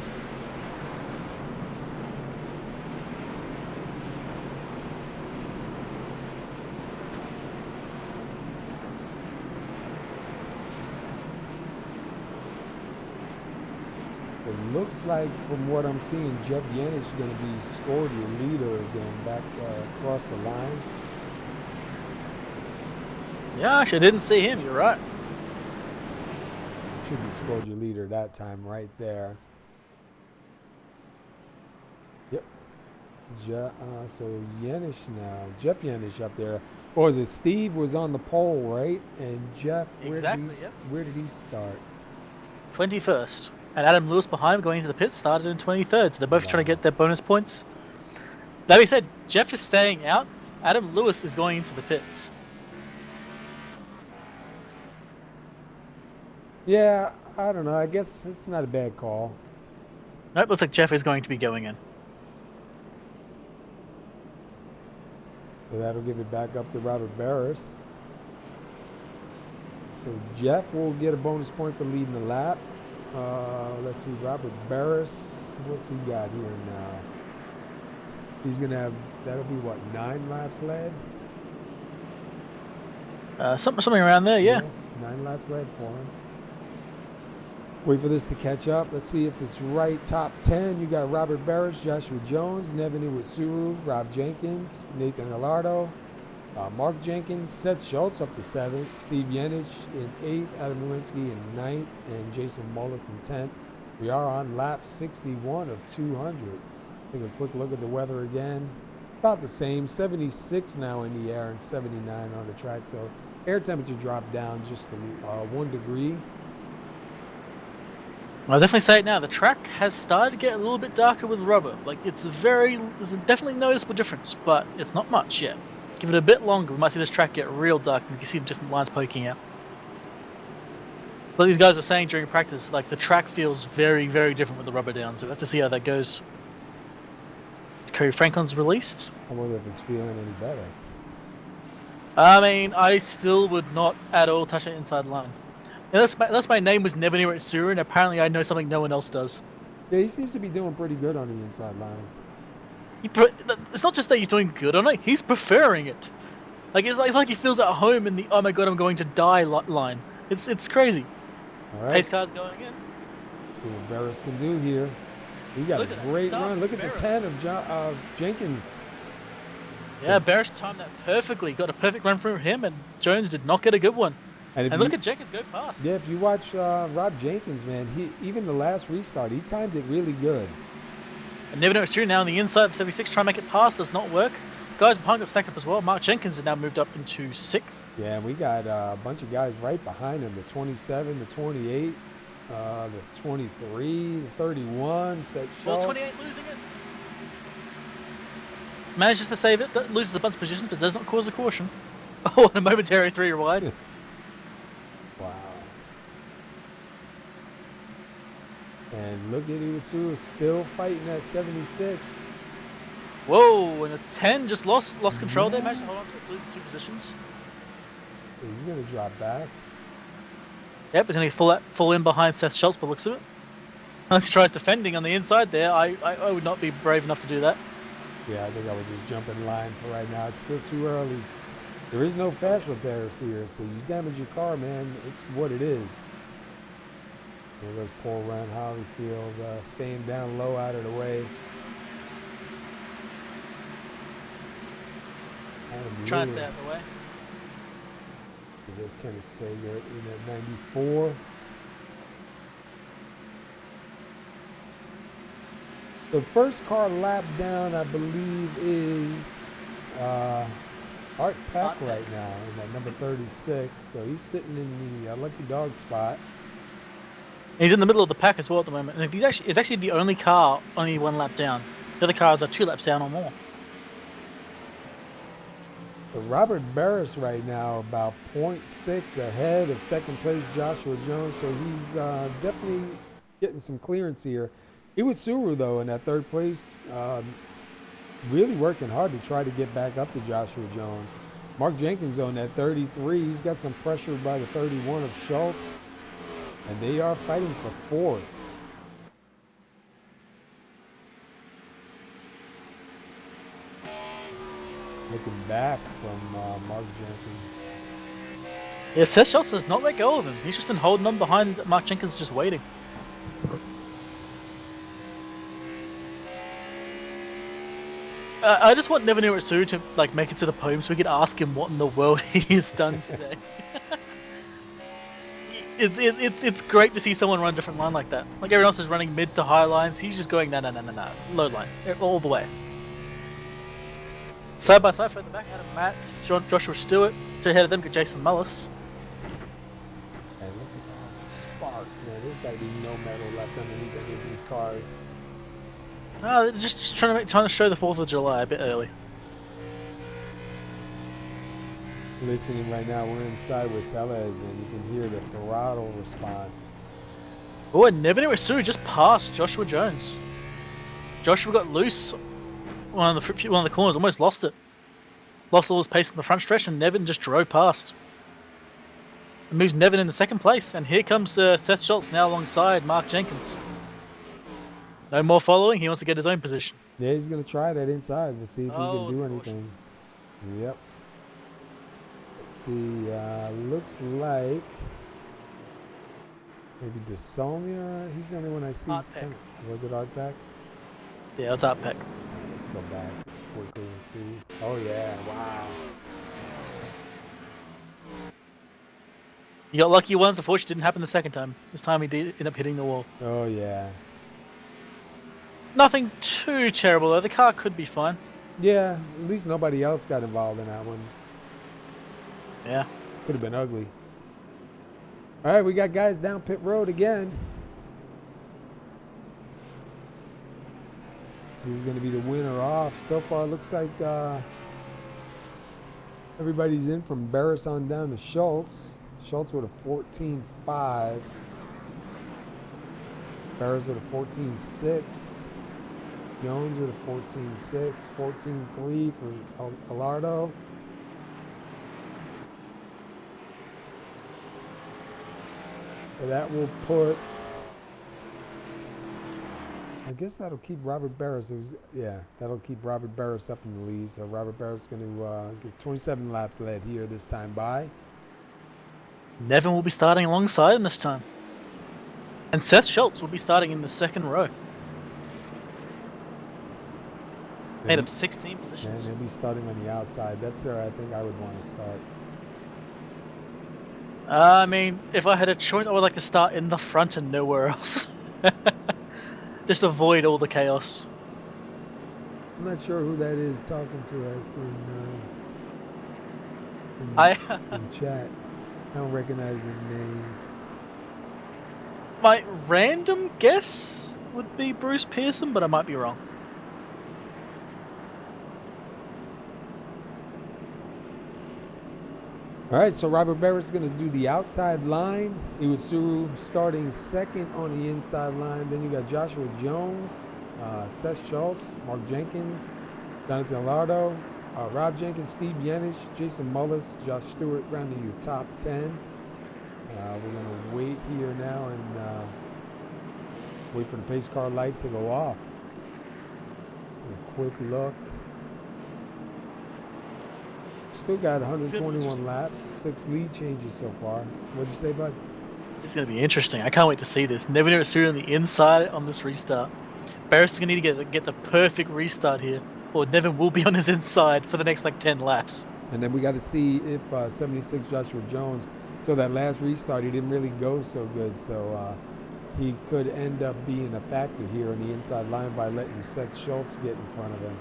[SPEAKER 3] It looks like, from what I'm seeing, Jeff Yanish is going to be scored your leader again back across the line.
[SPEAKER 4] Yeah, actually, I didn't see him. You're right.
[SPEAKER 3] Should be scored your leader that time right there. Yep. So Yanish now. Jeff Yanish up there. Or was it Steve was on the pole, right? And Jeff, where did he start?
[SPEAKER 4] 21st. And Adam Lewis behind him going into the pit started in 23rd. So they're both trying to get their bonus points. That being said, Jeff is staying out. Adam Lewis is going into the pits.
[SPEAKER 3] Yeah, I don't know. I guess it's not a bad call.
[SPEAKER 4] Nope, looks like Jeff is going to be going in.
[SPEAKER 3] So that'll give it back up to Robert Barris. So Jeff will get a bonus point for leading the lap. Let's see, Robert Barris. What's he got here now? He's gonna have, that'll be what, 9 laps led?
[SPEAKER 4] Something around there, yeah.
[SPEAKER 3] 9 laps led for him. Wait for this to catch up. Let's see if it's right. Top 10, you got Robert Barris, Joshua Jones, Nevin Iwasuru, Rob Jenkins, Nathan Alardo, Mark Jenkins, Seth Schultz up to 7th, Steve Yenich in 8th, Adam Nowinski in 9th, and Jason Mullis in 10th. We are on lap 61 of 200. Take a quick look at the weather again. About the same, 76 now in the air and 79 on the track. So air temperature dropped down just 1 degree.
[SPEAKER 4] I'll definitely say it now. The track has started to get a little bit darker with rubber. Like, there's a definitely noticeable difference, but it's not much yet. Give it a bit longer, we might see this track get real dark, and you can see the different lines poking out. But these guys were saying during practice, like, the track feels very, very different with the rubber down, so we'll have to see how that goes. Kerry Franklin's released.
[SPEAKER 3] I wonder if it's feeling any better.
[SPEAKER 4] I mean, I still would not at all touch that inside line. Unless my name was Nevin Iwasuru, and apparently I know something no one else does.
[SPEAKER 3] Yeah, he seems to be doing pretty good on the inside line.
[SPEAKER 4] It's not just that he's doing good on it, he's preferring it. Like, it's like he feels at home in the "oh my god, I'm going to die" line. It's crazy.
[SPEAKER 3] All right.
[SPEAKER 4] Pace car's going in.
[SPEAKER 3] Let's see what Barris can do here. He got a great run. Look at the 10 of Jenkins.
[SPEAKER 4] Yeah, Barris timed that perfectly. Got a perfect run through him, and Jones did not get a good one. And look at Jenkins go past.
[SPEAKER 3] Yeah, if you watch Rob Jenkins, man, even the last restart, he timed it really good.
[SPEAKER 4] And Nevin Iwasuru now on the inside of 76, trying to make it past, does not work. Guys behind got stacked up as well. Mark Jenkins has now moved up into 6th.
[SPEAKER 3] Yeah, and we got a bunch of guys right behind him, the 27, the 28, the 23, the 31, Seth Schultz.
[SPEAKER 4] Well, 28 losing it. Manages to save it, loses a bunch of positions, but does not cause a caution. Oh, and a momentary 3 wide.
[SPEAKER 3] Wow. And look at Iwasuru still fighting at 76.
[SPEAKER 4] Whoa, and a 10 just lost control there. Managed to hold on to it, losing 2 positions.
[SPEAKER 3] He's going to drop back.
[SPEAKER 4] Yep, he's going to fall in behind Seth Schultz by the looks of it. Unless he tries defending on the inside there, I would not be brave enough to do that.
[SPEAKER 3] Yeah, I think I would just jump in line for right now. It's still too early. There is no fast repairs here, so you damage your car, man. It's what it is. There goes poor Ryan Hollyfield staying down low out of the way.
[SPEAKER 4] Try to stay out of the way.
[SPEAKER 3] There's Kenneth Sager in at 94. The first car lap down, I believe, is Art Peck right now in that number 36. So he's sitting in the lucky dog spot.
[SPEAKER 4] He's in the middle of the pack as well at the moment. And it's actually the only car only 1 lap down. The other cars are 2 laps down or more.
[SPEAKER 3] But Robert Barris right now about 0.6 ahead of second place Joshua Jones. So he's definitely getting some clearance here. Iwasuru, though, in that 3rd place, really working hard to try to get back up to Joshua Jones. Mark Jenkins on that 33. He's got some pressure by the 31 of Schultz. And they are fighting for 4th. Looking back from Mark Jenkins.
[SPEAKER 4] Yeah, Seth Schultz does not let go of him. He's just been holding on behind Mark Jenkins, just waiting. I just want Nevin Iwasuru to make it to the podium so we can ask him what in the world he has done today. It's great to see someone run a different line like that. Like everyone else is running mid to high lines, he's just going no, low line, all the way. Side by side further back, Adam Matz, Joshua Stewart. To ahead of them, got Jason Mullis.
[SPEAKER 3] And look at all the sparks, man. There's got to be no metal left underneath any of these cars.
[SPEAKER 4] No, they're just trying to show the 4th of July a bit early.
[SPEAKER 3] Listening right now, we're inside with Tellez, and you can hear the throttle response.
[SPEAKER 4] Oh, and Nevin Iwasuru just passed Joshua Jones. Joshua got loose. One of the corners, almost lost it. Lost all his pace in the front stretch, and Nevin just drove past. It moves Nevin into second place, and here comes Seth Schultz now alongside Mark Jenkins. No more following. He wants to get his own position.
[SPEAKER 3] Yeah, he's going to try that inside. We'll see if he can do
[SPEAKER 4] caution.
[SPEAKER 3] anything. Yep. Let's see. Looks like maybe DeSaulnier. He's the only one I see.
[SPEAKER 4] Art Peck.
[SPEAKER 3] Was it Art Peck?
[SPEAKER 4] Yeah, it's Art Peck.
[SPEAKER 3] Let's go back quickly and see. Oh, yeah. Wow.
[SPEAKER 4] You got lucky once. Unfortunately, it didn't happen the second time. This time he did end up hitting the wall.
[SPEAKER 3] Oh, yeah.
[SPEAKER 4] Nothing too terrible though. The car could be fine.
[SPEAKER 3] Yeah, at least nobody else got involved in that one.
[SPEAKER 4] Yeah.
[SPEAKER 3] Could have been ugly. All right, we got guys down pit road again. See who's going to be the winner off. So far, it looks like everybody's in from Barris on down to Schultz. Schultz with a 14.5. Barris with a 14.6. Jones with a 14.6, 14.3 for Alardo. So that will put, I guess that'll keep Robert Barris, that'll keep Robert Barris up in the lead. So Robert Barris is going to get 27 laps led here this time by.
[SPEAKER 4] Nevin will be starting alongside him this time. And Seth Schultz will be starting in the second row. Made up 16 positions.
[SPEAKER 3] And he'll be starting on the outside. That's where I think I would want to start.
[SPEAKER 4] I mean, if I had a choice, I would like to start in the front and nowhere else. Just avoid all the chaos.
[SPEAKER 3] I'm not sure who that is talking to us in chat. I don't recognize the name.
[SPEAKER 4] My random guess would be Bruce Pearson, but I might be wrong.
[SPEAKER 3] All right, so Robert Barris is going to do the outside line. Iwasuru starting second on the inside line. Then you got Joshua Jones, Seth Schultz, Mark Jenkins, Jonathan Alardo, Rob Jenkins, Steve Yenich, Jason Mullis, Josh Stewart rounding your top 10. We're going to wait here now and wait for the pace car lights to go off. A quick look. Still got 121 laps, 6 lead changes so far. What'd you say, bud?
[SPEAKER 4] It's going to be interesting. I can't wait to see this. Nevin Iwasuru on the inside on this restart. Barris is going to need to get the perfect restart here, or Nevin will be on his inside for the next like 10 laps.
[SPEAKER 3] And then we got to see if 76 Joshua Jones, so that last restart he didn't really go so good, so he could end up being a factor here on the inside line by letting Seth Schultz get in front of him.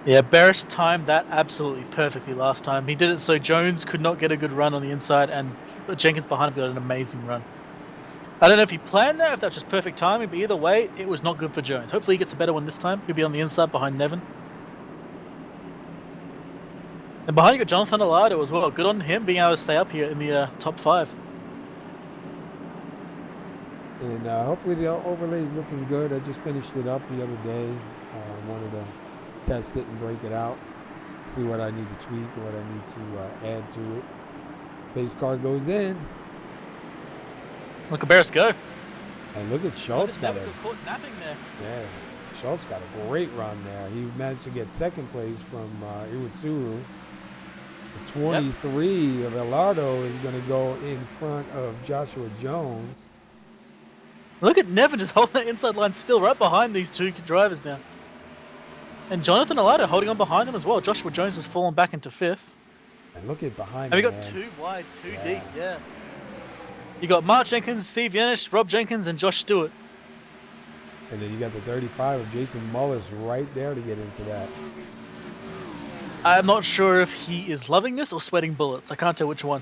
[SPEAKER 4] Yeah, Barris timed that absolutely perfectly last time. He did it so Jones could not get a good run on the inside, and Jenkins behind him got an amazing run. I don't know if he planned that, if that's just perfect timing, but either way, it was not good for Jones. Hopefully he gets a better one this time. He'll be on the inside behind Nevin. And behind you got Jonathan Alardo as well. Good on him being able to stay up here in the top 5.
[SPEAKER 3] And hopefully the overlay is looking good. I just finished it up the other day. Wanted to test it and break it out, see what I need to tweak, what I need to add to it. Base car goes in.
[SPEAKER 4] Look at Barris go.
[SPEAKER 3] And look at Schultz got
[SPEAKER 4] caught napping there.
[SPEAKER 3] Yeah, Schultz got a great run there. He managed to get second place from Iwasuru. The 23 of Alardo is going to go in front of Joshua Jones.
[SPEAKER 4] Look at Nevin just holding that inside line still right behind these two drivers now. And Jonathan Alardo holding on behind him as well. Joshua Jones has fallen back into 5th.
[SPEAKER 3] And look at behind
[SPEAKER 4] and
[SPEAKER 3] him,
[SPEAKER 4] we got 2 wide, 2 deep, yeah. You got Mark Jenkins, Steve Yenich, Rob Jenkins, and Josh Stewart.
[SPEAKER 3] And then you got the 35 of Jason Mullis right there to get into that.
[SPEAKER 4] I'm not sure if he is loving this or sweating bullets. I can't tell which one.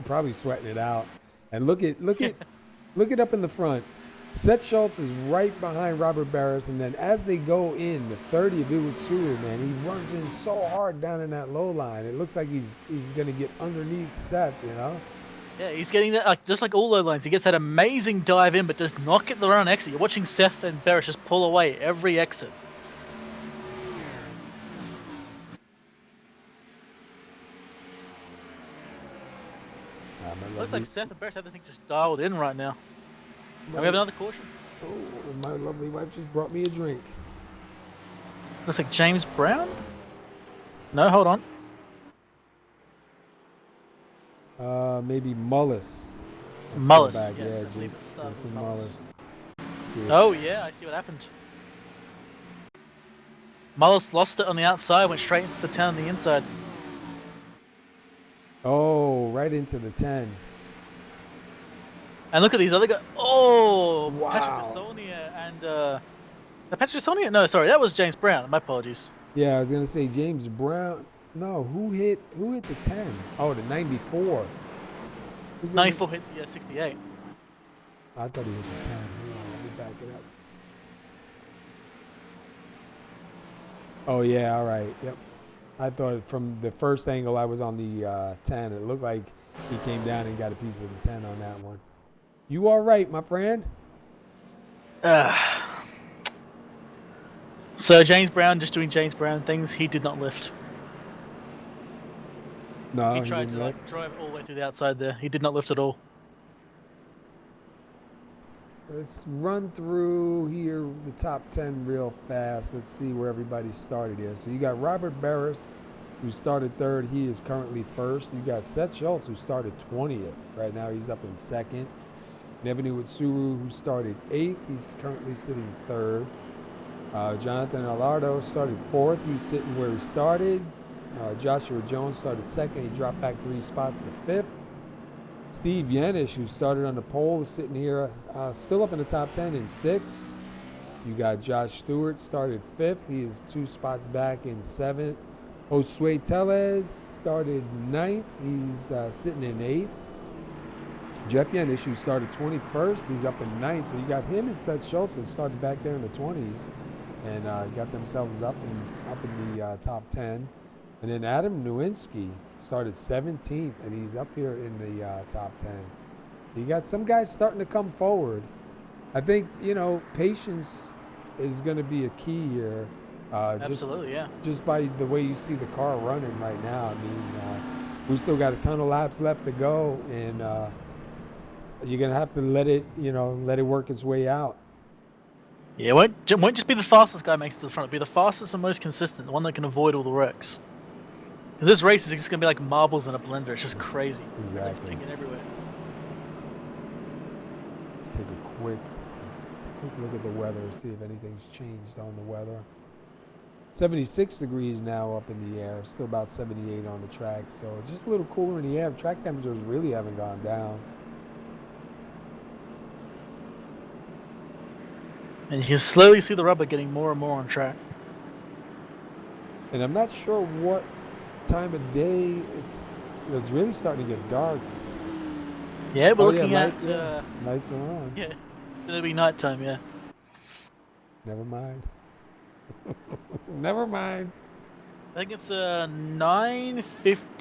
[SPEAKER 3] Probably sweating it out. And look at up in the front. Seth Schultz is right behind Robert Barris, and then as they go in, the 30 of Iwasuru, man, he runs in so hard down in that low line. It looks like he's going to get underneath Seth, you know?
[SPEAKER 4] Yeah, he's getting that, just like all low lines. He gets that amazing dive in, but does not get the run exit. You're watching Seth and Barris just pull away every exit. Looks like Seth and Barris, everything just dialed in right now. And we have another caution.
[SPEAKER 3] Oh, my lovely wife just brought me a drink.
[SPEAKER 4] Looks like James Brown? No, hold on.
[SPEAKER 3] Maybe Mullis. Let's
[SPEAKER 4] Mullis,
[SPEAKER 3] go back.
[SPEAKER 4] yes,
[SPEAKER 3] Yeah,
[SPEAKER 4] I believe it started
[SPEAKER 3] Jason
[SPEAKER 4] with
[SPEAKER 3] Mullis.
[SPEAKER 4] Oh yeah, I see what happened. Mullis lost it on the outside, went straight into the 10 on the inside.
[SPEAKER 3] Oh, right into the 10.
[SPEAKER 4] And look at these other guys. Oh,
[SPEAKER 3] Wow.
[SPEAKER 4] Patrick Sonia and Patrick Sonia? No, sorry, that was James Brown. My apologies.
[SPEAKER 3] Yeah, I was gonna say James Brown. No, who hit the 10? Oh, the 94.
[SPEAKER 4] 94 hit the 68.
[SPEAKER 3] I thought he hit the 10. Hold on, let me back it up. Oh yeah, all right. Yep. I thought from the first angle I was on the 10. It looked like he came down and got a piece of the 10 on that one. You all right, my friend?
[SPEAKER 4] So James Brown just doing James Brown things. He did not lift.
[SPEAKER 3] No,
[SPEAKER 4] He tried to like drive all the way through the outside there. He did not lift at all.
[SPEAKER 3] Let's run through here the top 10 real fast. Let's see where everybody started here. So you got Robert Barris, who started third. He is currently first. You got Seth Schultz, who started 20th. Right now he's up in second. Nevenu Utsuru, who started eighth. He's currently sitting third. Jonathan Alardo started fourth. He's sitting where he started. Joshua Jones started second. He dropped back 3 spots to fifth. Steve Yenish, who started on the pole, is sitting here still up in the top 10 in sixth. You got Josh Stewart started fifth. He is 2 spots back in seventh. Josue Tellez started ninth. He's sitting in eighth. Jeff Yenish, who started 21st, he's up in ninth. So you got him and Seth Schultz that started back there in the 20s and got themselves up in the top 10. And then Adam Nowinski started 17th, and he's up here in the top 10. You got some guys starting to come forward. I think, patience is going to be a key here.
[SPEAKER 4] Absolutely,
[SPEAKER 3] just by the way you see the car running right now. I mean, we still got a ton of laps left to go, and you're going to have to let it work its way out.
[SPEAKER 4] Yeah, it won't just be the fastest guy makes it to the front. It'll be the fastest and most consistent, the one that can avoid all the wrecks. Because this race is just going to be like marbles in a blender. It's just crazy.
[SPEAKER 3] Exactly.
[SPEAKER 4] It's pinging everywhere.
[SPEAKER 3] Let's take a quick look at the weather, see if anything's changed on the weather. 76 degrees now up in the air, still about 78 on the track. So just a little cooler in the air. Track temperatures really haven't gone down.
[SPEAKER 4] And you can slowly see the rubber getting more and more on track.
[SPEAKER 3] And I'm not sure what time of day it's really starting to get dark.
[SPEAKER 4] Yeah, we're looking at
[SPEAKER 3] lights are on.
[SPEAKER 4] Yeah, it's gonna be nighttime. Yeah.
[SPEAKER 3] Never mind. Never mind.
[SPEAKER 4] I think it's 9:50.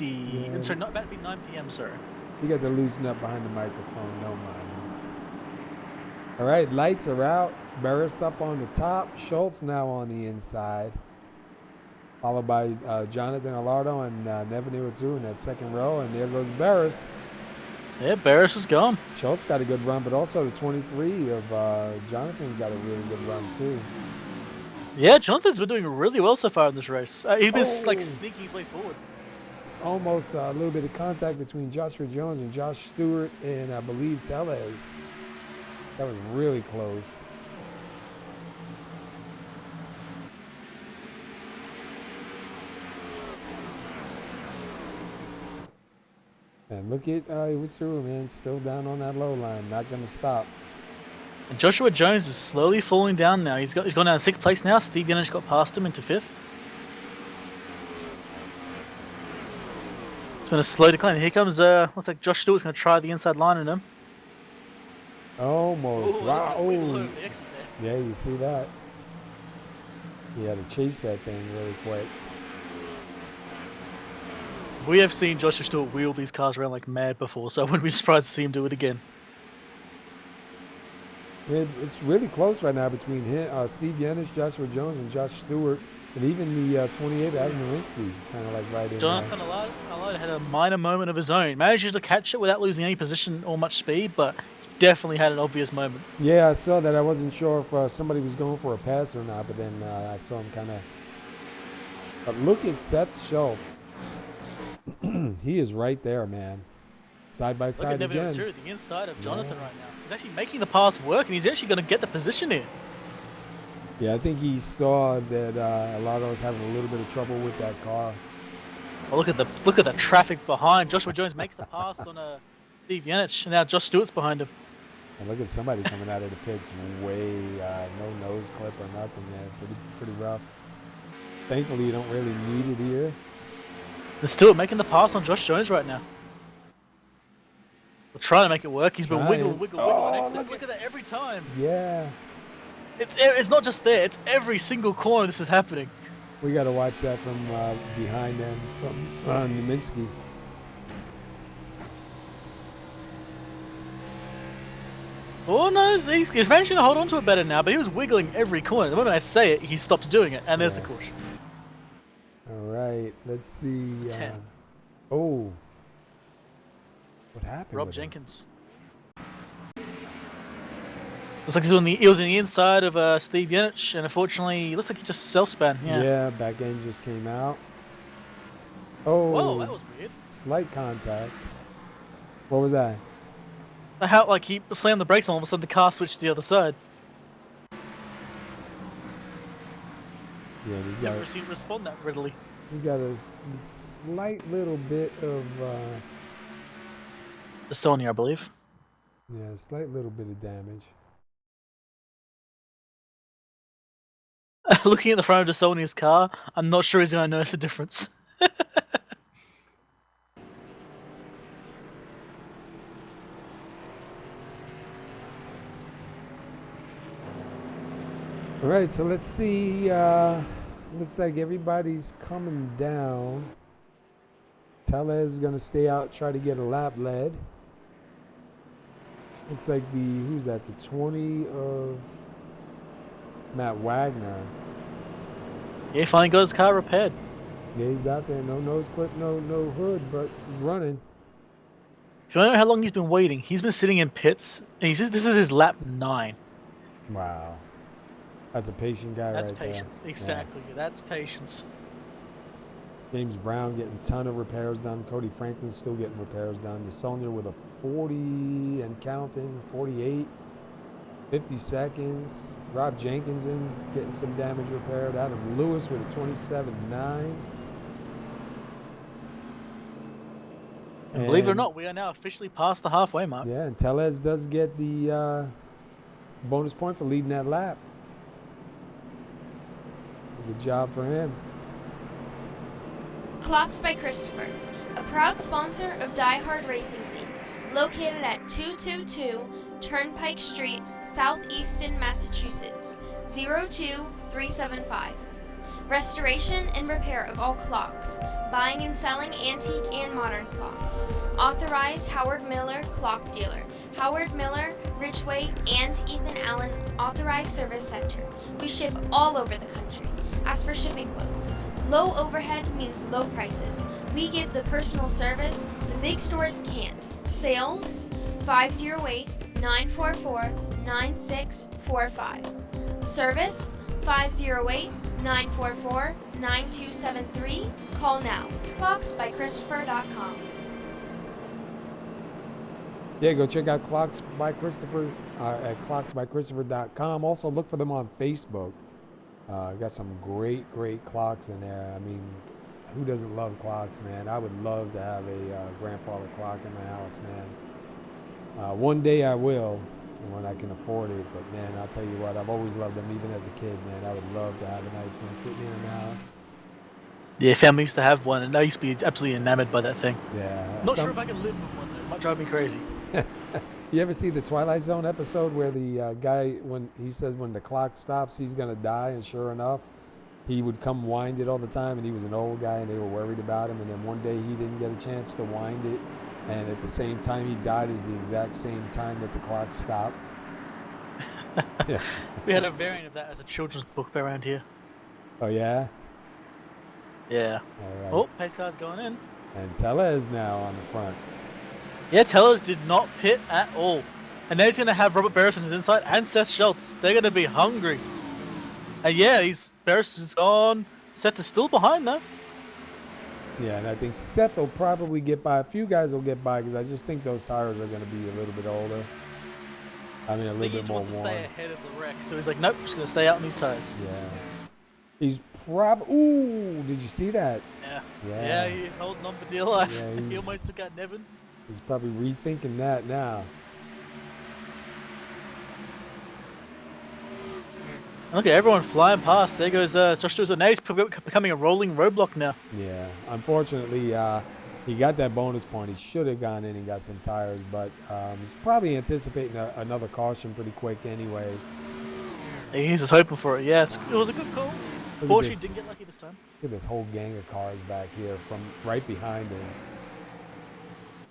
[SPEAKER 3] Yeah.
[SPEAKER 4] I'm sorry, not about to be 9 p.m. Sorry.
[SPEAKER 3] You got to loosen up behind the microphone. Don't mind. All right, lights are out. Barris up on the top. Schultz now on the inside. Followed by Jonathan Alardo and Nevenu Utsuru in that second row. And there goes Barris.
[SPEAKER 4] Yeah, Barris is gone.
[SPEAKER 3] Schultz got a good run, but also the 23 of Jonathan got a really good run too.
[SPEAKER 4] Yeah, Jonathan's been doing really well so far in this race. He's been like sneaking his way forward.
[SPEAKER 3] Almost a little bit of contact between Joshua Jones and Josh Stewart and I believe Tellez. That was really close. And look at Utsuru, man, still down on that low line, not going to stop.
[SPEAKER 4] And Joshua Jones is slowly falling down now. He's gone down to 6th place now. Steve Yenish got past him into 5th. It's been a slow decline. Here comes looks like Josh Stewart's going to try the inside line on him.
[SPEAKER 3] Almost.
[SPEAKER 4] Ooh,
[SPEAKER 3] Wow.
[SPEAKER 4] way below the exit there.
[SPEAKER 3] Yeah, you see that. He had to chase that thing really quick.
[SPEAKER 4] We have seen Joshua Stewart wheel these cars around like mad before, so I wouldn't be surprised to see him do it again.
[SPEAKER 3] It's really close right now between him, Steve Yenish, Joshua Jones, and Josh Stewart. And even the 28 Adam Nowinski kind of like right in
[SPEAKER 4] Jonathan Allard had a minor moment of his own. Managed to catch it without losing any position or much speed, but definitely had an obvious moment.
[SPEAKER 3] Yeah, I saw that. I wasn't sure if somebody was going for a pass or not, but then I saw him kind of. But look at Seth Schultz. He is right there, man. Side by side
[SPEAKER 4] Look at
[SPEAKER 3] again.
[SPEAKER 4] Neville the inside of Jonathan right now. He's actually making the pass work, and he's actually going to get the position here.
[SPEAKER 3] Yeah, I think he saw that Alado was having a little bit of trouble with that car.
[SPEAKER 4] Oh, look at the traffic behind. Joshua Jones makes the pass on Steve Yanich, and now Josh Stewart's behind him.
[SPEAKER 3] And look at somebody coming out of the pits way no nose clip or nothing, man. Pretty rough. Thankfully, you don't really need it here.
[SPEAKER 4] And Stewart making the pass on Josh Jones right now. We're trying to make it work. He's been wiggle. Look at that every time.
[SPEAKER 3] Yeah.
[SPEAKER 4] It's not just there. It's every single corner this is happening.
[SPEAKER 3] We got to watch that from behind them, from Nowinski.
[SPEAKER 4] Oh no, he's managing to hold on to it better now, but he was wiggling every corner. The moment I say it, he stops doing it, and there's the caution.
[SPEAKER 3] All right, let's see.
[SPEAKER 4] 10.
[SPEAKER 3] Oh. What happened?
[SPEAKER 4] Rob Jenkins. Looks like he was in the inside of Steve Yanich, and unfortunately, it looks like he just self-span.
[SPEAKER 3] Yeah, back end just came out. Oh.
[SPEAKER 4] Whoa, that was weird.
[SPEAKER 3] Slight contact. What was that?
[SPEAKER 4] How, like, he slammed the brakes on, all of a sudden the car switched to the other side.
[SPEAKER 3] Yeah, he's
[SPEAKER 4] Never
[SPEAKER 3] got.
[SPEAKER 4] seen it respond that readily.
[SPEAKER 3] He got a slight little bit of.
[SPEAKER 4] The Sony, I believe.
[SPEAKER 3] Yeah, a slight little bit of damage.
[SPEAKER 4] Looking at the front of Sony's car, I'm not sure he's going to notice the difference.
[SPEAKER 3] All right, so let's see. Looks like everybody's coming down. Tellez is going to stay out, try to get a lap led. Looks like who's that? The 20 of Matt Wagner.
[SPEAKER 4] Yeah, he finally got his car repaired.
[SPEAKER 3] Yeah, he's out there. No nose clip, no hood, but he's running.
[SPEAKER 4] If you don't know how long he's been waiting, he's been sitting in pits, and this is his lap 9.
[SPEAKER 3] Wow. That's a patient guy
[SPEAKER 4] That's
[SPEAKER 3] right
[SPEAKER 4] patience.
[SPEAKER 3] there.
[SPEAKER 4] Exactly. Yeah. That's patience.
[SPEAKER 3] James Brown getting a ton of repairs done. Cody Franklin's still getting repairs done. Desaulnier with a 40 and counting, 48, 50 seconds. Rob Jenkinson getting some damage repaired. Adam Lewis with a 27.9.
[SPEAKER 4] And believe it or not, we are now officially past the halfway mark.
[SPEAKER 3] Yeah, and Tellez does get the bonus point for leading that lap. Good job for him.
[SPEAKER 1] Clocks by Christopher, a proud sponsor of Diehard Racing League, located at 222 Turnpike Street, Southeaston, Massachusetts, 02375. Restoration and repair of all clocks, buying and selling antique and modern clocks. Authorized Howard Miller Clock Dealer, Howard Miller, Ridgeway, and Ethan Allen Authorized Service Center. We ship all over the country. As for shipping quotes, low overhead means low prices. We give the personal service the big stores can't. Sales 508-944-9645. Service 508-944-9273. Call now. Clocksbychristopher.com.
[SPEAKER 3] Yeah, go check out Clocks by Christopher at clocksbychristopher.com. Also, look for them on Facebook. Got some great clocks in there. I mean, who doesn't love clocks, man? I would love to have a grandfather clock in my house, man. One day I will, when I can afford it. But, man, I'll tell you what, I've always loved them, even as a kid, man. I would love to have a nice one sitting here in the house.
[SPEAKER 4] Yeah, family used to have one, and I used to be absolutely enamored by that thing.
[SPEAKER 3] Yeah.
[SPEAKER 4] Not sure if I can live with one, though. It might drive me crazy.
[SPEAKER 3] You ever see the Twilight Zone episode where the guy, when he says when the clock stops, he's going to die, and sure enough, he would come wind it all the time, and he was an old guy, and they were worried about him, and then one day he didn't get a chance to wind it, and at the same time he died is the exact same time that the clock stopped. Yeah.
[SPEAKER 4] We had a variant of that as a children's book around here.
[SPEAKER 3] Oh, yeah?
[SPEAKER 4] Yeah.
[SPEAKER 3] All right.
[SPEAKER 4] Oh, pace car's going in.
[SPEAKER 3] And Tellez now on the front.
[SPEAKER 4] Yeah, Tellers did not pit at all. And now he's going to have Robert Barris on his inside and Seth Schultz. They're going to be hungry. And yeah, Barris is gone. Seth is still behind though.
[SPEAKER 3] Yeah, and I think Seth will probably get by. A few guys will get by because I just think those tires are going to be a little bit older. I mean, a little bit more
[SPEAKER 4] wants to
[SPEAKER 3] worn.
[SPEAKER 4] stay ahead of the wreck, so he's like, nope, just going to stay out on these tires.
[SPEAKER 3] Yeah. He's ooh, did you see that?
[SPEAKER 4] Yeah.
[SPEAKER 3] Yeah.
[SPEAKER 4] Yeah, he's holding on for dear life.
[SPEAKER 3] Yeah,
[SPEAKER 4] He almost took out Nevin.
[SPEAKER 3] He's probably rethinking that now.
[SPEAKER 4] Okay, everyone flying past. There goes Josh Stewart. Now he's becoming a rolling roadblock now.
[SPEAKER 3] Yeah. Unfortunately, he got that bonus point. He should have gone in and got some tires, but he's probably anticipating another caution pretty quick anyway.
[SPEAKER 4] He's just hoping for it. Yes, it was a good call. Fortunately, didn't get lucky this time.
[SPEAKER 3] Look at this whole gang of cars back here from right behind him.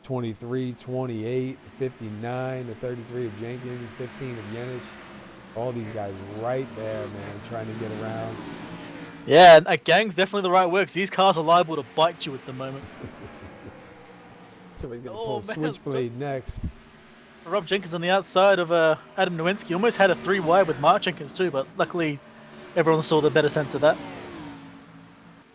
[SPEAKER 3] 23, 28, 59, the 33 of Jenkins, 15 of Yenish. All these guys right there, man, trying to get around.
[SPEAKER 4] Yeah, a gang's definitely the right word because these cars are liable to bite you at the moment.
[SPEAKER 3] Somebody's going to pull Switchblade next.
[SPEAKER 4] Rob Jenkins on the outside of Adam Nowinski almost had a 3 wide with Mark Jenkins too, but luckily everyone saw the better sense of that.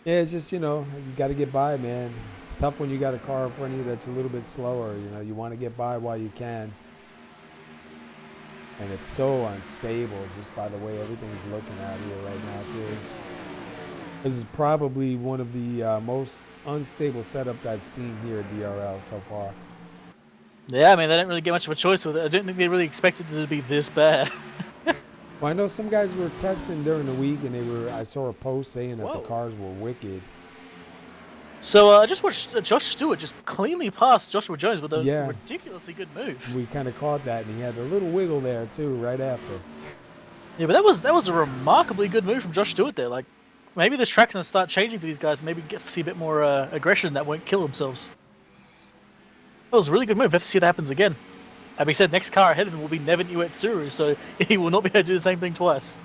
[SPEAKER 3] Yeah, it's just, you got to get by, man. It's tough when you got a car in front of you that's a little bit slower. You want to get by while you can. And it's so unstable just by the way everything's looking out here right now, too. This is probably one of the most unstable setups I've seen here at DRL so far.
[SPEAKER 4] Yeah, I mean, they didn't really get much of a choice with it. I didn't think they really expected it to be this bad.
[SPEAKER 3] Well, I know some guys were testing during the week, and I saw a post saying that the cars were wicked.
[SPEAKER 4] So I just watched Josh Stewart just cleanly pass Joshua Jones with a ridiculously good move.
[SPEAKER 3] We kind of caught that, and he had a little wiggle there too, right after.
[SPEAKER 4] Yeah, but that was a remarkably good move from Josh Stewart there. Like, maybe this track's gonna start changing for these guys, and maybe see a bit more aggression that won't kill themselves. That was a really good move. We have to see if that happens again. As we said, next car ahead of him will be Nevin Uetsuru, so he will not be able to do the same thing twice.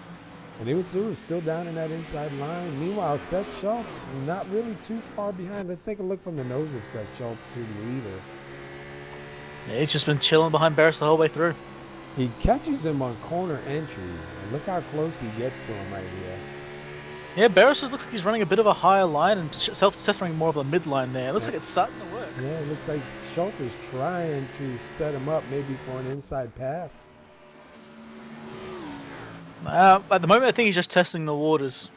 [SPEAKER 3] And Uetsuru is still down in that inside line. Meanwhile, Seth Schultz not really too far behind. Let's take a look from the nose of Seth Schultz to the leader.
[SPEAKER 4] Yeah, he's just been chilling behind Barris the whole way through.
[SPEAKER 3] He catches him on corner entry, and look how close he gets to him right here.
[SPEAKER 4] Yeah, Barris looks like he's running a bit of a higher line, and Seth's running more of a mid-line there. It looks like it's starting to work.
[SPEAKER 3] Yeah, it looks like Schultz is trying to set him up maybe for an inside pass.
[SPEAKER 4] At the moment, I think he's just testing the waters.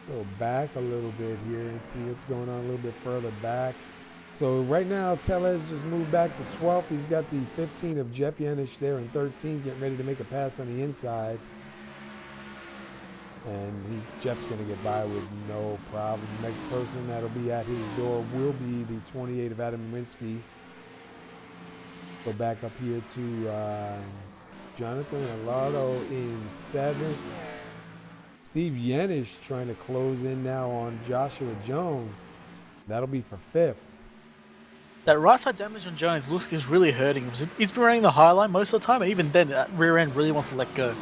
[SPEAKER 3] Go back a little bit here and see what's going on a little bit further back. So right now, Tellez just moved back to 12th. He's got the 15 of Jeff Yenish there in 13th, getting ready to make a pass on the inside. And Jeff's going to get by with no problem. Next person that'll be at his door will be the 28 of Adam Minsky. Go back up here to Jonathan Alardo in 7th. Steve Yenish trying to close in now on Joshua Jones. That'll be for 5th.
[SPEAKER 4] That right side damage on Jones looks like it's really hurting him. He's been running the high line most of the time, and even then, that rear end really wants to let go.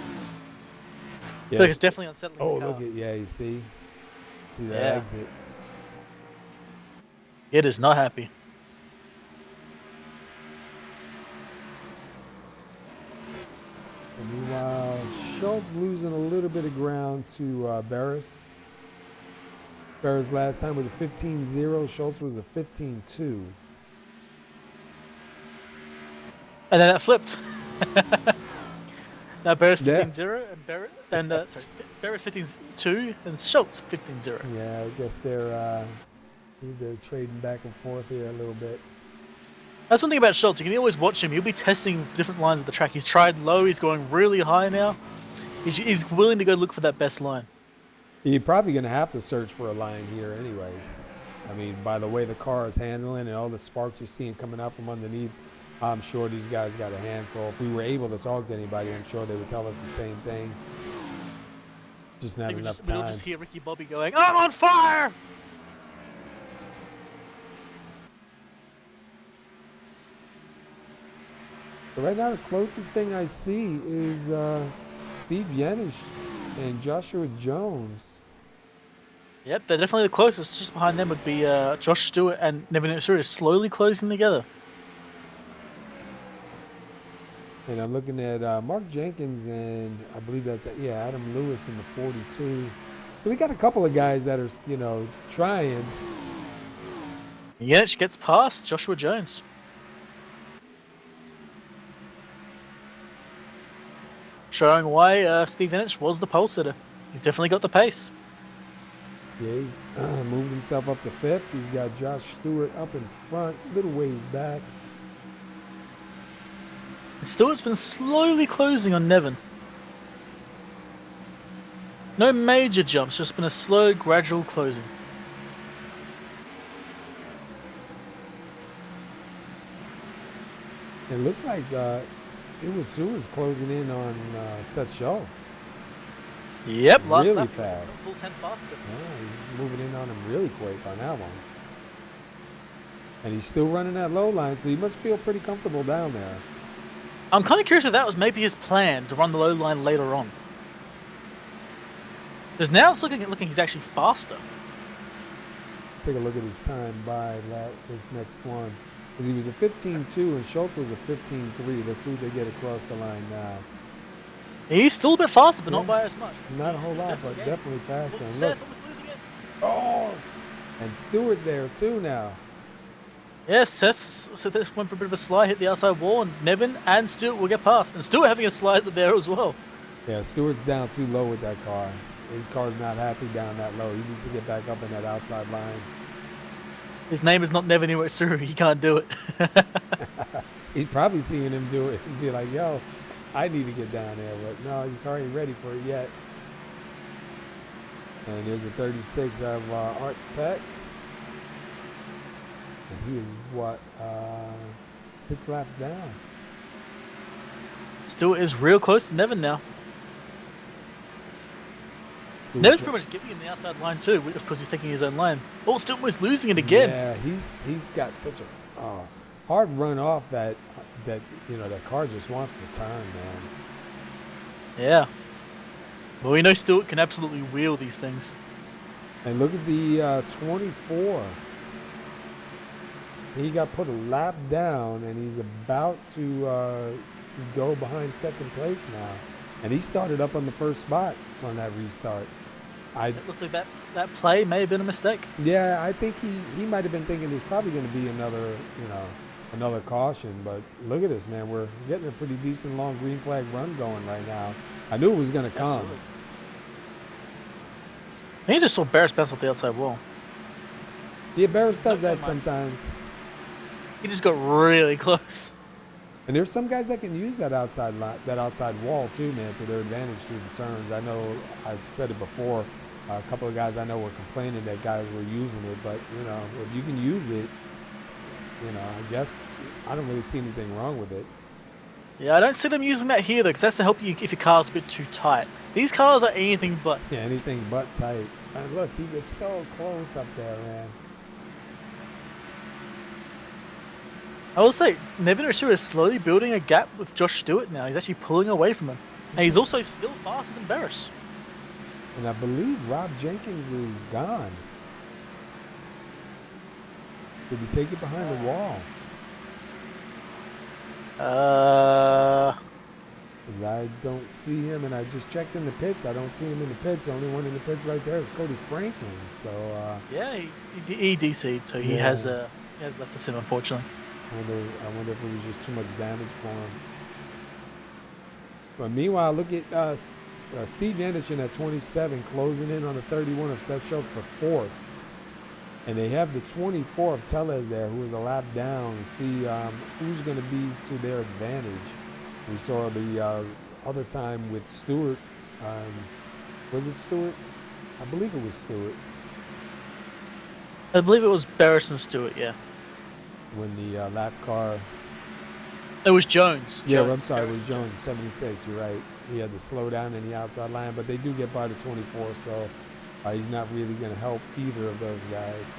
[SPEAKER 3] Yes.
[SPEAKER 4] So it's definitely unsettling.
[SPEAKER 3] Oh, look at you see that exit.
[SPEAKER 4] It is not happy.
[SPEAKER 3] And meanwhile, Schultz losing a little bit of ground to Barris. Barris last time was a 15-0. Schultz was a 15-2.
[SPEAKER 4] And then that flipped. Now Barris 15-0 and Barris 15-2 and Schultz 15-0.
[SPEAKER 3] Yeah, I guess they're trading back and forth here a little bit.
[SPEAKER 4] That's one thing about Schultz. You can always watch him. He'll be testing different lines of the track. He's tried low. He's going really high now. He's willing to go look for that best line.
[SPEAKER 3] You're probably going to have to search for a line here anyway. I mean, by the way the car is handling and all the sparks you're seeing coming out from underneath, I'm sure these guys got a handful. If we were able to talk to anybody, I'm sure they would tell us the same thing. Just not enough time.
[SPEAKER 4] We'll just hear Ricky Bobby going, "I'm on fire!"
[SPEAKER 3] But right now, the closest thing I see is Steve Yenish and Joshua Jones.
[SPEAKER 4] Yep, they're definitely the closest. Just behind them would be Josh Stewart and Nevin Ursula slowly closing together.
[SPEAKER 3] And I'm looking at Mark Jenkins and I believe that's, Adam Lewis in the 42. So we got a couple of guys that are, trying.
[SPEAKER 4] Yenich gets past Joshua Jones. Showing why Steve Yenich was the pole sitter. He's definitely got the pace.
[SPEAKER 3] Yeah, he's moved himself up to 5th. He's got Josh Stewart up in front, little ways back.
[SPEAKER 4] And Stewart's been slowly closing on Nevin. No major jumps, just been a slow, gradual closing.
[SPEAKER 3] It looks like it was Stewart's closing in on Seth Schultz.
[SPEAKER 4] Yep, last
[SPEAKER 3] really
[SPEAKER 4] lap,
[SPEAKER 3] fast.
[SPEAKER 4] full 10 faster.
[SPEAKER 3] Yeah, he's moving in on him really quick on that one. And he's still running that low line, so he must feel pretty comfortable down there.
[SPEAKER 4] I'm kind of curious if that was maybe his plan to run the low line later on. Because now it's looking he's actually faster.
[SPEAKER 3] Take a look at his time by this next one. Because he was a 15.2 and Schultz was a 15.3. Let's see what they get across the line now.
[SPEAKER 4] He's still a bit faster, but not by as much.
[SPEAKER 3] Not a whole lot, but definitely faster. And look,
[SPEAKER 4] Seth was losing it.
[SPEAKER 3] oh, and Stewart there too now.
[SPEAKER 4] Yeah, Seth went for a bit of a slide, hit the outside wall, and Nevin and Stewart will get past. And Stewart having a slide there as well.
[SPEAKER 3] Yeah, Stewart's down too low with that car. His car's not happy down that low. He needs to get back up in that outside line.
[SPEAKER 4] His name is not Nevin Iwatsuru. He can't do it.
[SPEAKER 3] He's probably seeing him do it and be like, yo, I need to get down there. But no, your car ain't ready for it yet. And there's a 36 of Art Peck. And he is, what, 6 laps down.
[SPEAKER 4] Stewart is real close to Nevin now. Nevin's pretty much giving him the outside line too, of course he's taking his own line. Oh, Stewart was losing it again.
[SPEAKER 3] Yeah, he's got such a hard run off that car just wants to turn, man.
[SPEAKER 4] Yeah. Well, we know Stewart can absolutely wheel these things.
[SPEAKER 3] And look at the 24. He got put a lap down, and he's about to go behind second place now. And he started up on the first spot on that restart.
[SPEAKER 4] It looks like that play may have been a mistake.
[SPEAKER 3] Yeah, I think he might have been thinking there's probably going to be another caution. But look at this, man. We're getting a pretty decent long green flag run going right now. I knew it was going to come.
[SPEAKER 4] Absolutely. I think he just saw Barris bounce off the outside wall.
[SPEAKER 3] Yeah, Barris does that sometimes.
[SPEAKER 4] He just got really close.
[SPEAKER 3] And there's some guys that can use that outside wall too, man, to their advantage through the turns. I know I've said it before. A couple of guys I know were complaining that guys were using it, but if you can use it, I guess I don't really see anything wrong with it.
[SPEAKER 4] Yeah, I don't see them using that here though, because that's to help you if your car's a bit too tight. These cars are anything but.
[SPEAKER 3] Yeah, anything but tight. And look, he gets so close up there, man.
[SPEAKER 4] I will say, Nevin Ursula is slowly building a gap with Josh Stewart now. He's actually pulling away from him. And he's also still faster than Barris.
[SPEAKER 3] And I believe Rob Jenkins is gone. Did he take it behind the wall? 'Cause I don't see him, and I just checked in the pits. I don't see him in the pits. The only one in the pits right there is Cody Franklin. So
[SPEAKER 4] yeah, he DC'd, so he has left the sim, unfortunately.
[SPEAKER 3] I wonder if it was just too much damage for him. But meanwhile, look at Steve Anderson at 27, closing in on the 31 of Seth Schultz for 4th. And they have the 24 of Tellez there, who is a lap down. See who's going to be to their advantage. We saw the other time with Stewart. Was it Stewart? I believe it was Stewart.
[SPEAKER 4] I believe it was Barris and Stewart, yeah.
[SPEAKER 3] When the lap car.
[SPEAKER 4] It was Jones.
[SPEAKER 3] Yeah, I'm sorry, it was Jones at 76. You're right. He had to slow down in the outside line, but they do get by the 24, so he's not really going to help either of those guys.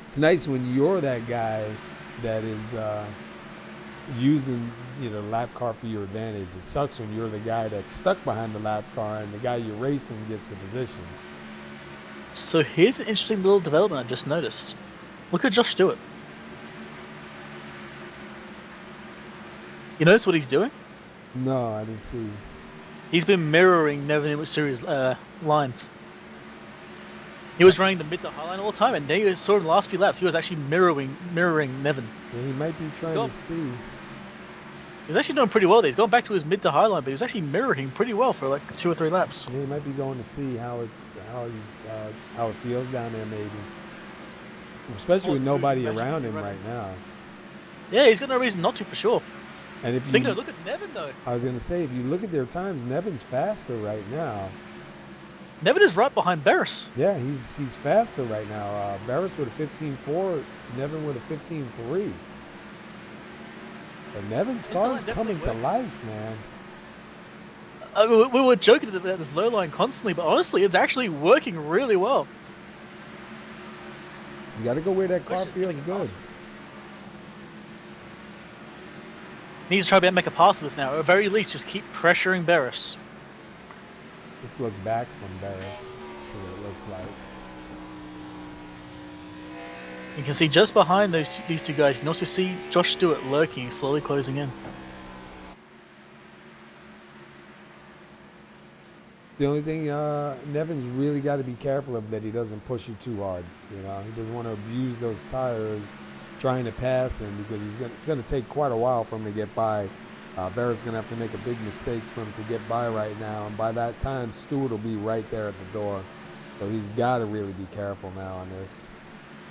[SPEAKER 3] It's nice when you're that guy that is, using lap car for your advantage. It sucks when you're the guy that's stuck behind the lap car and the guy you're racing gets the position.
[SPEAKER 4] So here's an interesting little development I just noticed. Look at Josh Stewart. You notice what he's doing?
[SPEAKER 3] No, I didn't see.
[SPEAKER 4] He's been mirroring Nevin Series lines. He was running the mid to high line all the time, and then you saw in the last few laps he was actually mirroring Nevin.
[SPEAKER 3] Yeah, he might be trying to see.
[SPEAKER 4] He's actually doing pretty well there. He's going back to his mid to high line, but he was actually mirroring pretty well for like 2 or 3 laps.
[SPEAKER 3] Yeah, he might be going to see how it feels down there, maybe. Especially with nobody around him right now.
[SPEAKER 4] Yeah, he's got no reason not to, for sure.
[SPEAKER 3] And if
[SPEAKER 4] Speaking of, look at Nevin though.
[SPEAKER 3] I was gonna say, if you look at their times, Nevin's faster right now.
[SPEAKER 4] Nevin is right behind Barris.
[SPEAKER 3] Yeah, he's faster right now. Barris with a 15.4, Nevin with a 15.3. But Nevin's car is coming to life, man.
[SPEAKER 4] We were joking about this low line constantly, but honestly, it's actually working really well.
[SPEAKER 3] You got to go where that car feels good.
[SPEAKER 4] Needs to try to make a pass with this now, or at very least just keep pressuring Barris.
[SPEAKER 3] Let's look back from Barris, see what it looks like.
[SPEAKER 4] You can see just behind these 2 guys, you can also see Josh Stewart lurking, slowly closing in.
[SPEAKER 3] The only thing Nevin's really got to be careful of that he doesn't push it too hard. He doesn't want to abuse those tires trying to pass him, because it's going to take quite a while for him to get by. Barrett's going to have to make a big mistake for him to get by right now, and by that time, Stewart will be right there at the door. So he's got to really be careful now on this.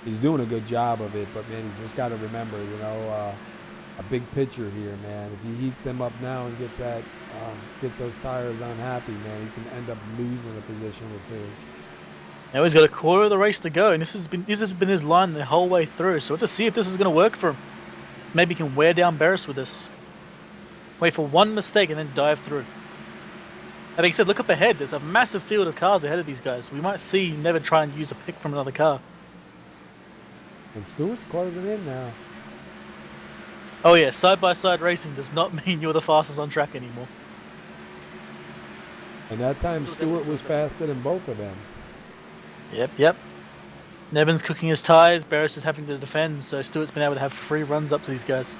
[SPEAKER 3] He's doing a good job of it, but man, he's just got to remember, a big picture here, man. If he heats them up now and gets those tires unhappy, man, he can end up losing a position or 2.
[SPEAKER 4] Now he's got a quarter of the race to go, and this has been his line the whole way through. So we have to see if this is going to work for him. Maybe he can wear down Barris with this. Wait for one mistake and then dive through. That being said, look up ahead. There's a massive field of cars ahead of these guys. We might see Nevin try and use a pick from another car.
[SPEAKER 3] And Stewart's closing in now.
[SPEAKER 4] Oh yeah, side-by-side racing does not mean you're the fastest on track anymore.
[SPEAKER 3] And that time Stewart was faster than both of them.
[SPEAKER 4] Yep. Nevin's cooking his tyres, Barris is having to defend, so Stewart's been able to have free runs up to these guys.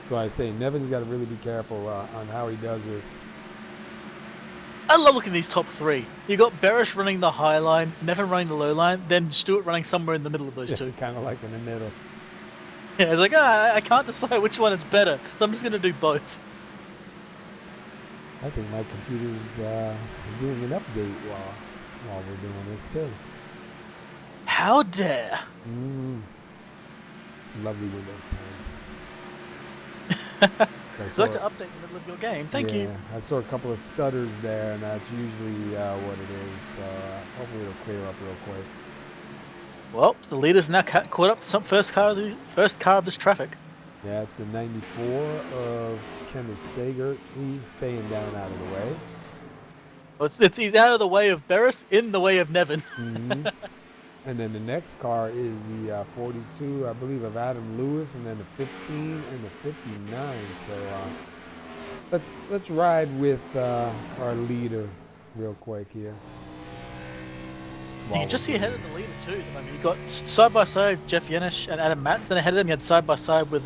[SPEAKER 3] So I say Nevin's got to really be careful on how he does this.
[SPEAKER 4] I love looking at these top 3. You got Barris running the high line, Nevin running the low line, then Stewart running somewhere in the middle of those 2.
[SPEAKER 3] Kind of like in the middle.
[SPEAKER 4] Yeah, it's like, I can't decide which one is better, so I'm just going to do both.
[SPEAKER 3] I think my computer's doing an update while we're doing this too.
[SPEAKER 4] How dare!
[SPEAKER 3] Lovely Windows 10.
[SPEAKER 4] So to update in the middle of your game, thank you.
[SPEAKER 3] I saw a couple of stutters there, and that's usually what it is. So hopefully it'll clear up real quick.
[SPEAKER 4] Well, the leader's now caught up to some first car of this traffic.
[SPEAKER 3] Yeah, it's the 94 of Kenneth Sagert. He's staying down out of the way.
[SPEAKER 4] Well, he's out of the way of Barris, in the way of Nevin.
[SPEAKER 3] And then the next car is the 42, I believe, of Adam Lewis, and then the 15 and the 59. So let's ride with our leader real quick here.
[SPEAKER 4] You can just see ahead of the leader too. At the moment. You've got side by side Jeff Yenish and Adam Matz. Then ahead of them you had side by side with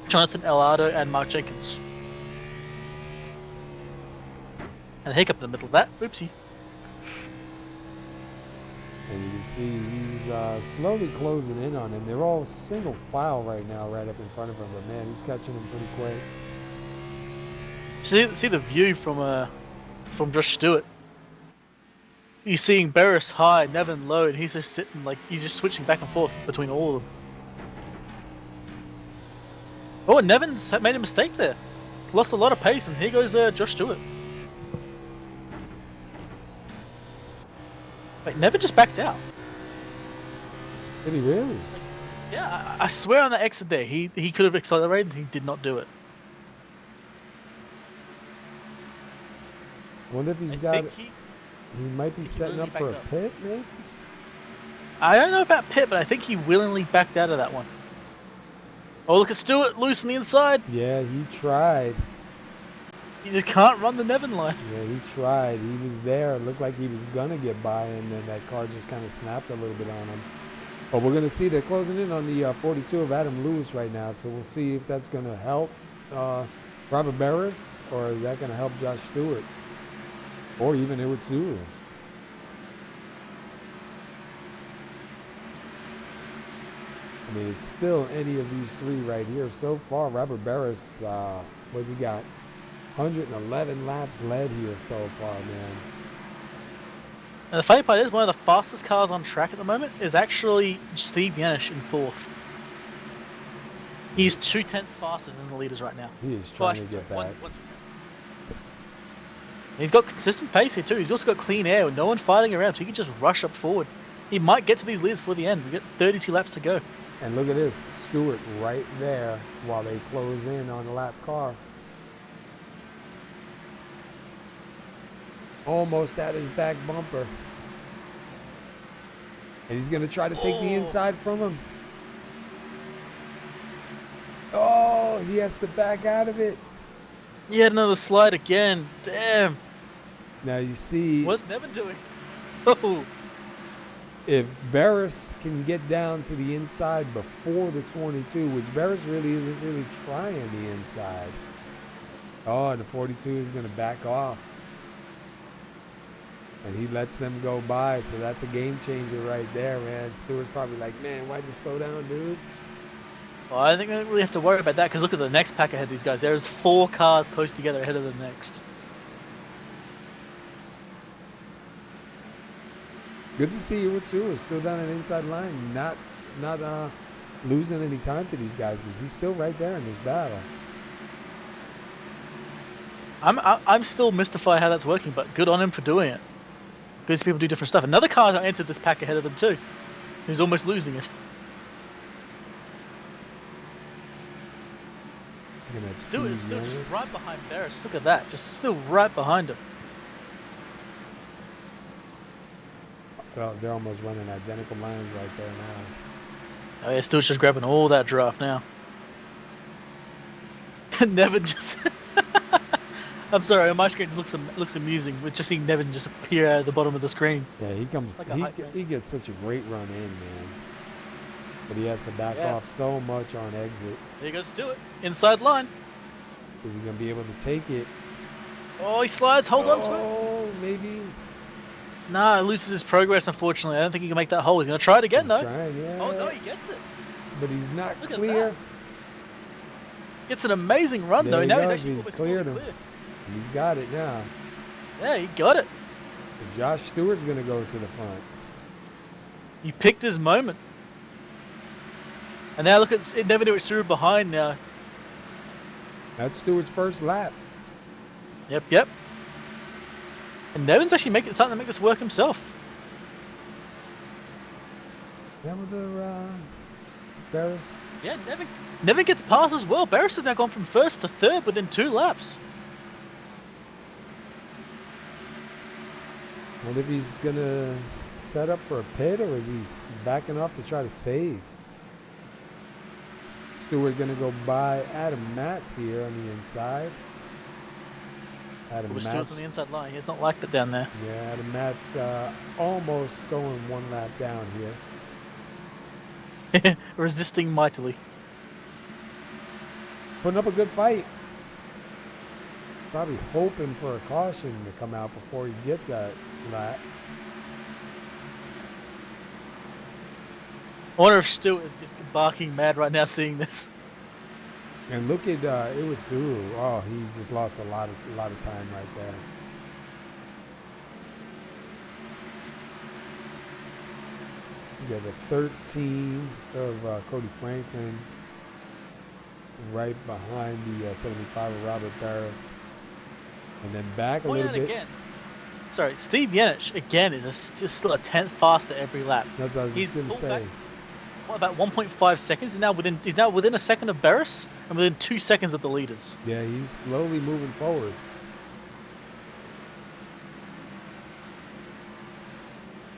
[SPEAKER 4] Jonathan Ellardo and Mark Jenkins. And a hiccup in the middle of that. Oopsie.
[SPEAKER 3] And you can see he's slowly closing in on him. They're all single file right now, right up in front of him. But man, he's catching him pretty quick.
[SPEAKER 4] See the view from Josh Stewart. You're seeing Barris high, Nevin low, and he's just sitting like he's just switching back and forth between all of them. Oh, and Nevin's made a mistake there. Lost a lot of pace, and here goes Josh Stewart. Wait, Nevin just backed out.
[SPEAKER 3] Did he really?
[SPEAKER 4] Yeah, I swear on the exit there, he could have accelerated, and he did not do it.
[SPEAKER 3] I wonder if he's he might be setting up for a pit, maybe?
[SPEAKER 4] I don't know about pit, but I think he willingly backed out of that one. Oh, look at Stewart loose on the inside.
[SPEAKER 3] Yeah, he tried.
[SPEAKER 4] He just can't run the Nevin line.
[SPEAKER 3] Yeah, he tried. He was there. It looked like he was going to get by, and then that car just kind of snapped a little bit on him. But we're going to see they're closing in on the 42 of Adam Lewis right now, so we'll see if that's going to help Robert Barris, or is that going to help Josh Stewart, or even Iwatsugu. I mean, it's still any of these three right here. So far, Robert Barris, what's he got? 111 laps led here so far, man.
[SPEAKER 4] And the funny part is, one of the fastest cars on track at the moment is actually Steve Yanish in 4th. He's 2/10 faster than the leaders right now.
[SPEAKER 3] He is trying to get back.
[SPEAKER 4] One 2/10. He's got consistent pace here too. He's also got clean air with no one fighting around, so he can just rush up forward. He might get to these leaders before the end. We've got 32 laps to go.
[SPEAKER 3] And look at this, Stewart right there while they close in on the lap car. Almost at his back bumper. And he's going to try to take the inside from him. Oh, he has to back out of it.
[SPEAKER 4] He had another slide again. Damn.
[SPEAKER 3] Now you see,
[SPEAKER 4] What's Nevin doing? Oh.
[SPEAKER 3] if Barris can get down to the inside before the 22, which Barris really isn't really trying the inside. Oh, and the 42 is going to back off. And he lets them go by, so that's a game changer right there, man. Stewart's probably like, man, why'd you slow down, dude?
[SPEAKER 4] Well, I think I don't really have to worry about that, because look at the next pack ahead of these guys. There's 4 cars close together ahead of the next.
[SPEAKER 3] Good to see you with Stewart still down an inside line, not losing any time to these guys, because he's still right there in this battle.
[SPEAKER 4] I'm still mystified how that's working, but good on him for doing it. Because people do different stuff. Another car entered this pack ahead of them too, who's almost losing it. Stewart is still just right behind Barris. Look at that, just still right behind him.
[SPEAKER 3] Well, they're almost running identical lines right there now.
[SPEAKER 4] Oh yeah, Stewart's just grabbing all that draft now. And Nevin just... I'm sorry, on my screen it looks amusing with just seeing Nevin just appear out of the bottom of the screen.
[SPEAKER 3] Yeah, he comes.
[SPEAKER 4] Like
[SPEAKER 3] he gets such a great run in, man. But he has to back off so much on exit.
[SPEAKER 4] There he goes, Stewart, inside line.
[SPEAKER 3] Is he gonna be able to take it?
[SPEAKER 4] Oh, he slides. Hold on to it.
[SPEAKER 3] Oh, maybe.
[SPEAKER 4] Nah, loses his progress. Unfortunately, I don't think he can make that hole. He's gonna try it again though.
[SPEAKER 3] Trying, yeah.
[SPEAKER 4] Oh no, he gets it.
[SPEAKER 3] But he's not
[SPEAKER 4] Look at
[SPEAKER 3] clear.
[SPEAKER 4] that. Gets an amazing run
[SPEAKER 3] There
[SPEAKER 4] though.
[SPEAKER 3] he
[SPEAKER 4] Now
[SPEAKER 3] goes.
[SPEAKER 4] he's actually
[SPEAKER 3] He's cleared him.
[SPEAKER 4] clear.
[SPEAKER 3] He's got it now.
[SPEAKER 4] Yeah, he got it.
[SPEAKER 3] But Josh Stewart's gonna go to the front.
[SPEAKER 4] He picked his moment. And now look at Nevin Iwatsugu behind now.
[SPEAKER 3] That's Stewart's first lap.
[SPEAKER 4] Yep. And Nevin's actually starting to make this work himself.
[SPEAKER 3] That with the Barris.
[SPEAKER 4] Yeah, Nevin gets past as well. Barris has now gone from 1st to 3rd within 2 laps.
[SPEAKER 3] Wonder if he's gonna set up for a pit, or is he backing off to try to save? Stewart gonna go by Adam Matz here on the inside. Adam
[SPEAKER 4] Stewart's on the inside line. He's not liked it down there.
[SPEAKER 3] Yeah, Adam Matz almost going 1 lap down here.
[SPEAKER 4] Resisting mightily.
[SPEAKER 3] Putting up a good fight. Probably hoping for a caution to come out before he gets that lap.
[SPEAKER 4] I wonder if Stewart is just barking mad right now seeing this.
[SPEAKER 3] And look at Iwatsugu. Oh, he just lost a lot of time right there. You got the 13 of Cody Franklin right behind the 75 of Robert Barris. And then back a little bit.
[SPEAKER 4] Again. Sorry, Steve Yanish again is still a 10th faster every lap.
[SPEAKER 3] That's what I was just going to say.
[SPEAKER 4] Back, what, about 1.5 seconds? He's now within a second of Barris and within 2 seconds of the leaders.
[SPEAKER 3] Yeah, he's slowly moving forward.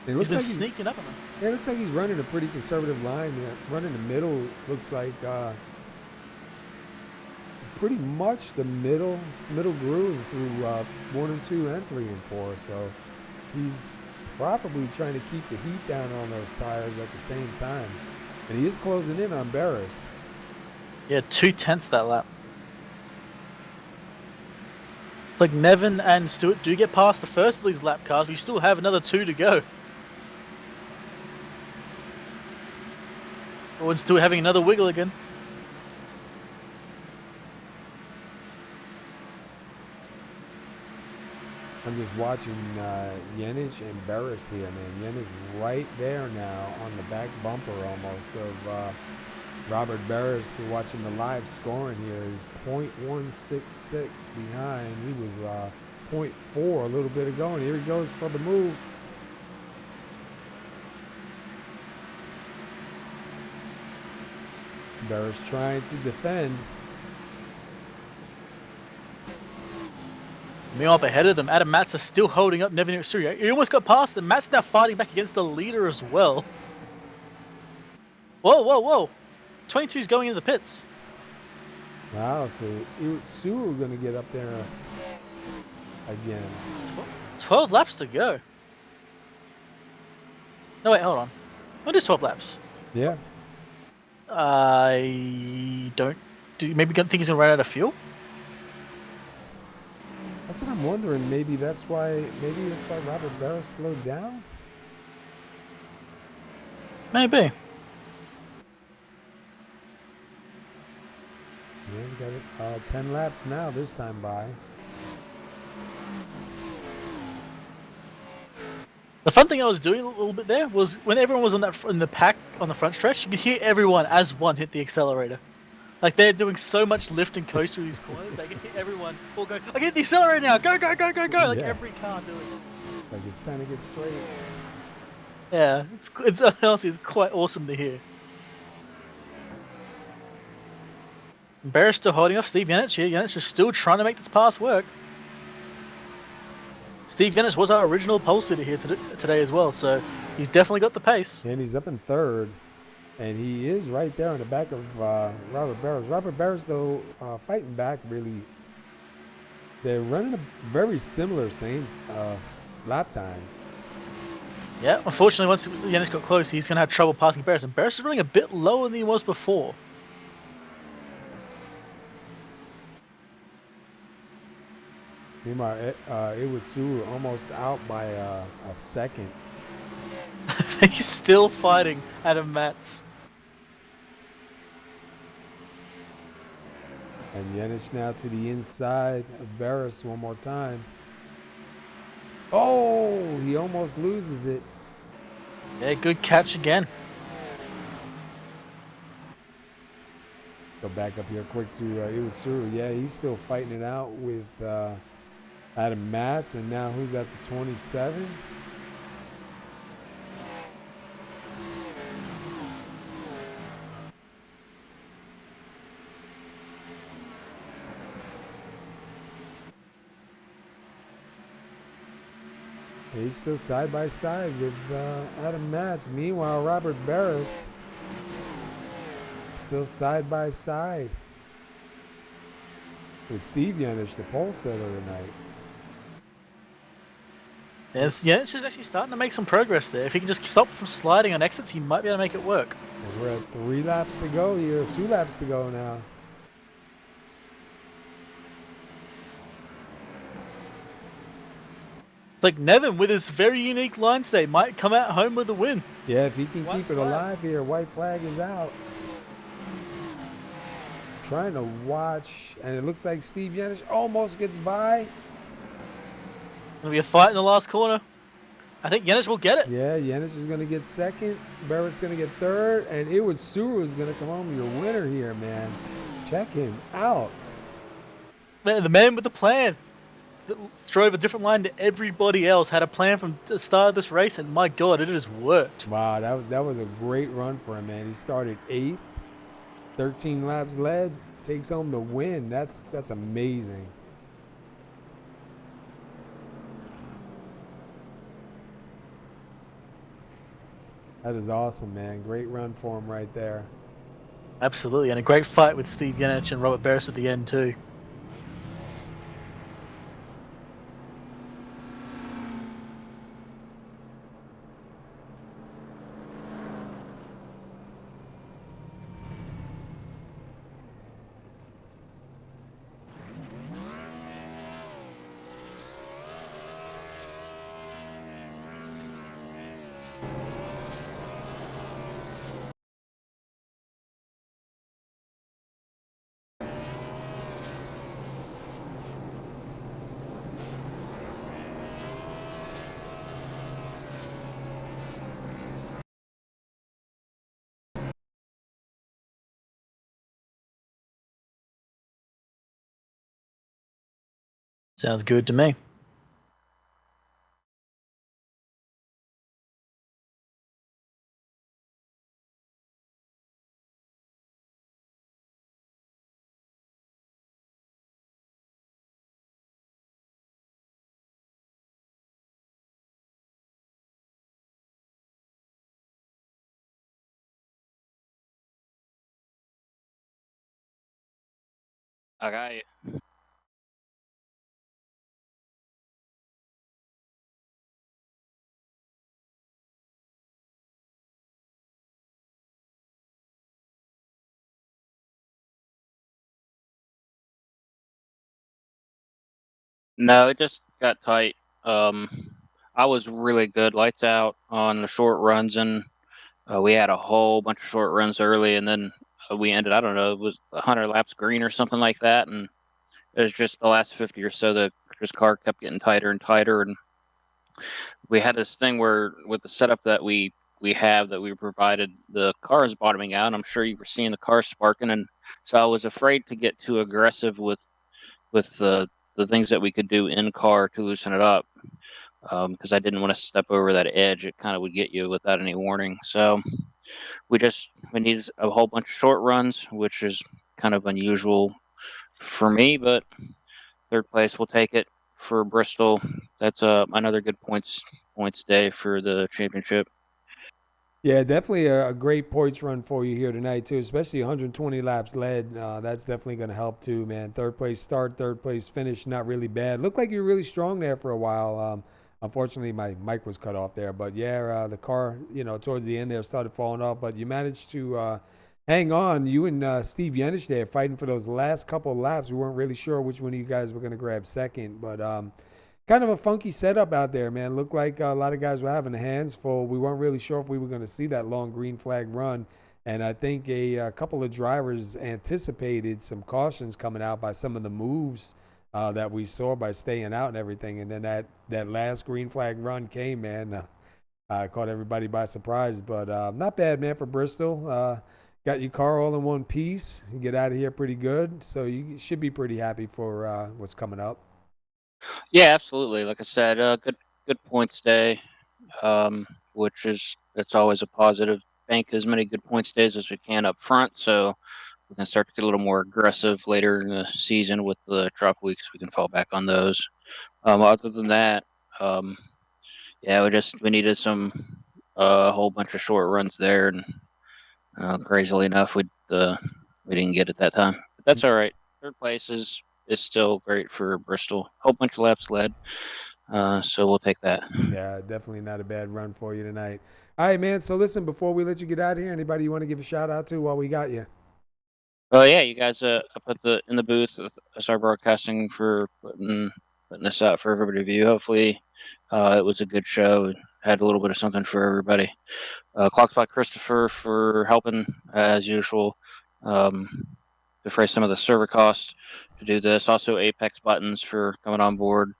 [SPEAKER 4] He's been sneaking up on them.
[SPEAKER 3] Yeah, it looks like he's running a pretty conservative line. Yeah, running the middle looks like pretty much the middle groove through 1 and 2 and 3 and 4. So he's probably trying to keep the heat down on those tires at the same time. And he is closing in on Barris.
[SPEAKER 4] Yeah, 2/10 that lap. Like Nevin and Stewart do get past the first of these lap cars. We still have another 2 to go. Owen's still having another wiggle again.
[SPEAKER 3] I'm just watching Yenich and Barris here, man. Yenich right there now on the back bumper almost of Robert Barris. We're watching the live scoring here. He's 0.166 behind. He was 0.4 a little bit ago, and here he goes for the move. Barris trying to defend.
[SPEAKER 4] Meanwhile, up ahead of them, Adam Matz is still holding up Nevin Utsuri. He almost got past him. Matt's now fighting back against the leader as well. Whoa, whoa, whoa. 22's going into the pits.
[SPEAKER 3] Wow, so Utsuri going to get up there again.
[SPEAKER 4] 12 laps to go. No, wait, hold on. When is 12 laps?
[SPEAKER 3] Yeah.
[SPEAKER 4] I don't... Maybe think he's going to run out of fuel?
[SPEAKER 3] That's what I'm wondering. Maybe that's why Robert Barris slowed down.
[SPEAKER 4] Maybe.
[SPEAKER 3] Yeah, we got it. 10 laps now this time by.
[SPEAKER 4] The fun thing I was doing a little bit there was when everyone was in the pack on the front stretch, you could hear everyone as one hit the accelerator. Like they're doing so much lift and coast through these corners, they can hit everyone all go, I get the accelerator now, go, go, go, go, go, like every car doing it.
[SPEAKER 3] Like it's time to get straight.
[SPEAKER 4] Yeah, it's honestly, it's quite awesome to hear. Barris still holding off Steve Yenich here. Yenich is still trying to make this pass work. Steve Yenich was our original pole sitter here today as well, so he's definitely got the pace.
[SPEAKER 3] And he's up in third. And he is right there on the back of Robert Barris. Robert Barris, though, fighting back really. They're running a very similar same lap times.
[SPEAKER 4] Yeah, unfortunately, once Yenich got close, he's going to have trouble passing Barris. And Barris is running a bit lower than he was before.
[SPEAKER 3] Meanwhile, Iwatsu almost out by a second.
[SPEAKER 4] He's still fighting Adam Matz.
[SPEAKER 3] And Yenich now to the inside of Barris one more time. Oh, he almost loses it.
[SPEAKER 4] Yeah, good catch again.
[SPEAKER 3] Go back up here quick to Iwatsu. Yeah, he's still fighting it out with Adam Matz. And now who's at the 27? He's still side by side with Adam Matz. Meanwhile, Robert Barris still side by side with Steve Yenich, the pole setter tonight.
[SPEAKER 4] Yes, Yenich is actually starting to make some progress there. If he can just stop from sliding on exits, he might be able to make it work.
[SPEAKER 3] And we're at 3 laps to go here, 2 laps to go now.
[SPEAKER 4] Like Nevin, with his very unique line today, might come out home with a win.
[SPEAKER 3] Yeah, if he can
[SPEAKER 4] White
[SPEAKER 3] keep it
[SPEAKER 4] flag.
[SPEAKER 3] alive here, white flag is out. Trying to watch, and it looks like Steve Yenich almost gets by.
[SPEAKER 4] Gonna be a fight in the last corner. I think Yenich will get it.
[SPEAKER 3] Yeah, Yenich is going to get second. Barris is going to get third. And Iwatsu is going to come home your winner here, man. Check him out.
[SPEAKER 4] Man, the man with the plan. That drove a different line to everybody else. Had a plan from the start of this race, and my God, it has worked.
[SPEAKER 3] Wow, that was a great run for him, man. He started 8th, 13 laps led, takes home the win. That's amazing. That is awesome, man. Great run for him right there.
[SPEAKER 4] Absolutely, and a great fight with Steve Yenich and Robert Barris at the end too. Sounds good to me.
[SPEAKER 5] I got you. No, it just got tight. Um, I was really good, lights out on the short runs, and we had a whole bunch of short runs early, and then we ended. I don't know, it was 100 laps green or something like that, and it was just the last 50 or so the just car kept getting tighter and tighter, and we had this thing where with the setup that we have that we provided, the car is bottoming out. I'm sure you were seeing the car sparking, and so I was afraid to get too aggressive with the things that we could do in car to loosen it up, because I didn't want to step over that edge. It kind of would get you without any warning. So we need a whole bunch of short runs, which is kind of unusual for me, but third place we'll take it for Bristol. That's another good points day for the championship.
[SPEAKER 3] Yeah, definitely a great points run for you here tonight too, especially 120 laps led. That's definitely going to help too, man. Third place start, third place finish, not really bad. Looked like you were really strong there for a while. Unfortunately, my mic was cut off there, but yeah, the car, towards the end there started falling off, but you managed to hang on. You and Steve Yenich there fighting for those last couple of laps. We weren't really sure which one of you guys were going to grab second, but kind of a funky setup out there, man. Looked like a lot of guys were having their hands full. We weren't really sure if we were going to see that long green flag run. And I think a couple of drivers anticipated some cautions coming out by some of the moves that we saw by staying out and everything. And then that last green flag run came, man. Caught everybody by surprise. But not bad, man, for Bristol. Got your car all in one piece. You get out of here pretty good. So you should be pretty happy for what's coming up.
[SPEAKER 5] Yeah, absolutely. Like I said, good points day, which is it's always a positive. Bank as many good points days as we can up front, so we can start to get a little more aggressive later in the season with the drop weeks. We can fall back on those. Other than that, um, yeah, we needed a whole bunch of short runs there, and crazily enough, we didn't get it that time. But that's all right. Third place is still great for Bristol. Whole bunch of laps led. So we'll take that.
[SPEAKER 3] Yeah, definitely not a bad run for you tonight. All right, man. So listen, before we let you get out of here, anybody you want to give a shout out to while we got you?
[SPEAKER 5] Well, yeah, you guys I put in the booth with SR Broadcasting for putting this out for everybody to view. Hopefully, it was a good show. Had a little bit of something for everybody. Clockspot Christopher for helping as usual. Defray some of the server costs to do this. Also, Apex Buttons for coming on board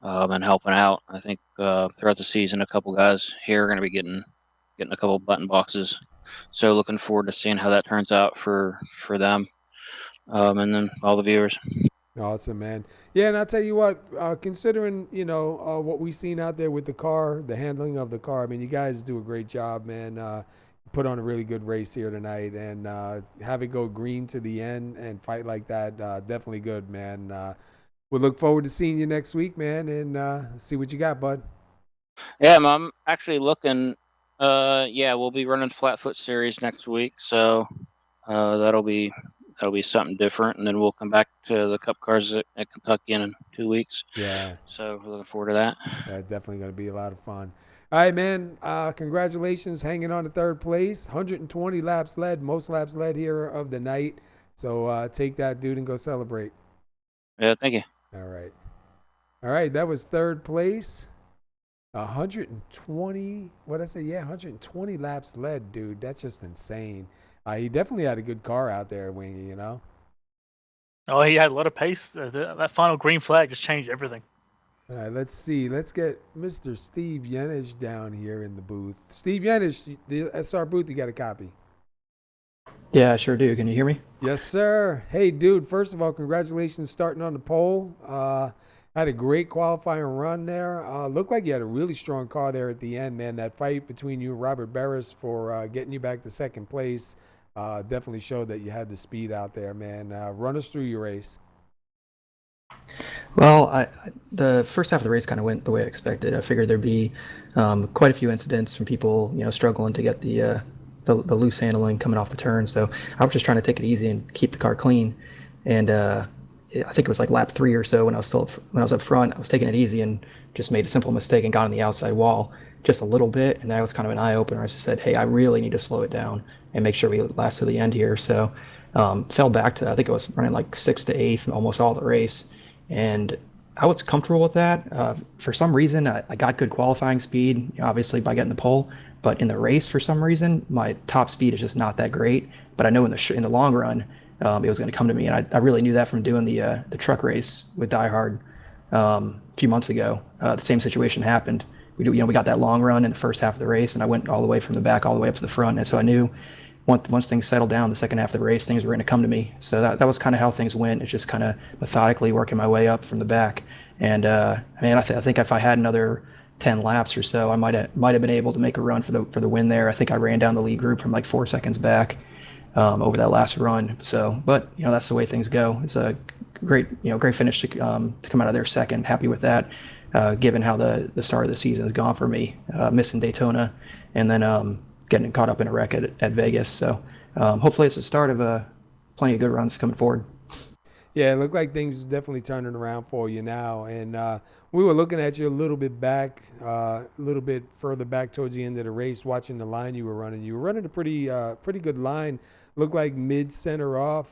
[SPEAKER 5] and helping out. I think throughout the season, a couple guys here are going to be getting a couple button boxes. So looking forward to seeing how that turns out for them, and then all the viewers.
[SPEAKER 3] Awesome, man. Yeah, and I'll tell you what, considering, what we've seen out there with the car, the handling of the car, I mean, you guys do a great job, man. Put on a really good race here tonight, and have it go green to the end and fight like that, definitely good, man. We'll look forward to seeing you next week, man, and see what you got, bud.
[SPEAKER 5] Yeah, I'm actually looking. Yeah, we'll be running Flatfoot Series next week, so That'll be something different, and then we'll come back to the Cup cars at Kentucky in 2 weeks.
[SPEAKER 3] Yeah,
[SPEAKER 5] So we're looking forward to that.
[SPEAKER 3] that's definitely going to be a lot of fun. All right, man. Congratulations, hanging on to third place. 120 laps led, most laps led here of the night. So take that, dude, and go celebrate.
[SPEAKER 5] Yeah, thank you.
[SPEAKER 3] All right. All right, that was third place. 120. What I say? Yeah, 120 laps led, dude. That's just insane. He definitely had a good car out there, Wingy. You know.
[SPEAKER 4] Oh, he had a lot of pace. That final green flag just changed everything.
[SPEAKER 3] All right, let's see. Let's get Mr. Steve Yenish down here in the booth. Steve Yenish, the SR booth, you got a copy?
[SPEAKER 6] Yeah, I sure do. Can you hear me?
[SPEAKER 3] Yes, sir. Hey, dude, first of all, congratulations starting on the pole. Had a great qualifying run there. Looked like you had a really strong car there at the end, man. That fight between you and Robert Barris for getting you back to second place definitely showed that you had the speed out there, man. Run us through your race.
[SPEAKER 6] Well, the first half of the race kind of went the way I expected. I figured there'd be quite a few incidents from people, struggling to get the loose handling coming off the turn. So I was just trying to take it easy and keep the car clean. And I think it was like lap 3 or so when I was up front, I was taking it easy and just made a simple mistake and got on the outside wall just a little bit. And that was kind of an eye opener. I just said, hey, I really need to slow it down and make sure we last to the end here. So fell back to, I think it was running like 6th to 8th almost all the race. And I was comfortable with that. For some reason, I got good qualifying speed, obviously by getting the pole. But in the race, for some reason, my top speed is just not that great. But I know in the long run, it was going to come to me, and I really knew that from doing the truck race with Diehard a few months ago. The same situation happened. We got that long run in the first half of the race, and I went all the way from the back all the way up to the front. And so I knew once things settled down, the second half of the race, things were going to come to me. So that was kind of how things went. It's just kind of methodically working my way up from the back. And I think if I had another 10 laps or so, I might have been able to make a run for the win there. I think I ran down the lead group from like 4 seconds back over that last run. So, but that's the way things go. It's a great finish to come out of there second. Happy with that, given how the start of the season has gone for me, missing Daytona and then getting caught up in a wreck at Vegas. So hopefully it's the start of plenty of good runs coming forward.
[SPEAKER 3] Yeah, it looked like things definitely turning around for you now. And we were looking at you a little bit back, a little bit further back towards the end of the race, watching the line you were running. You were running a pretty good line. Looked like mid-center off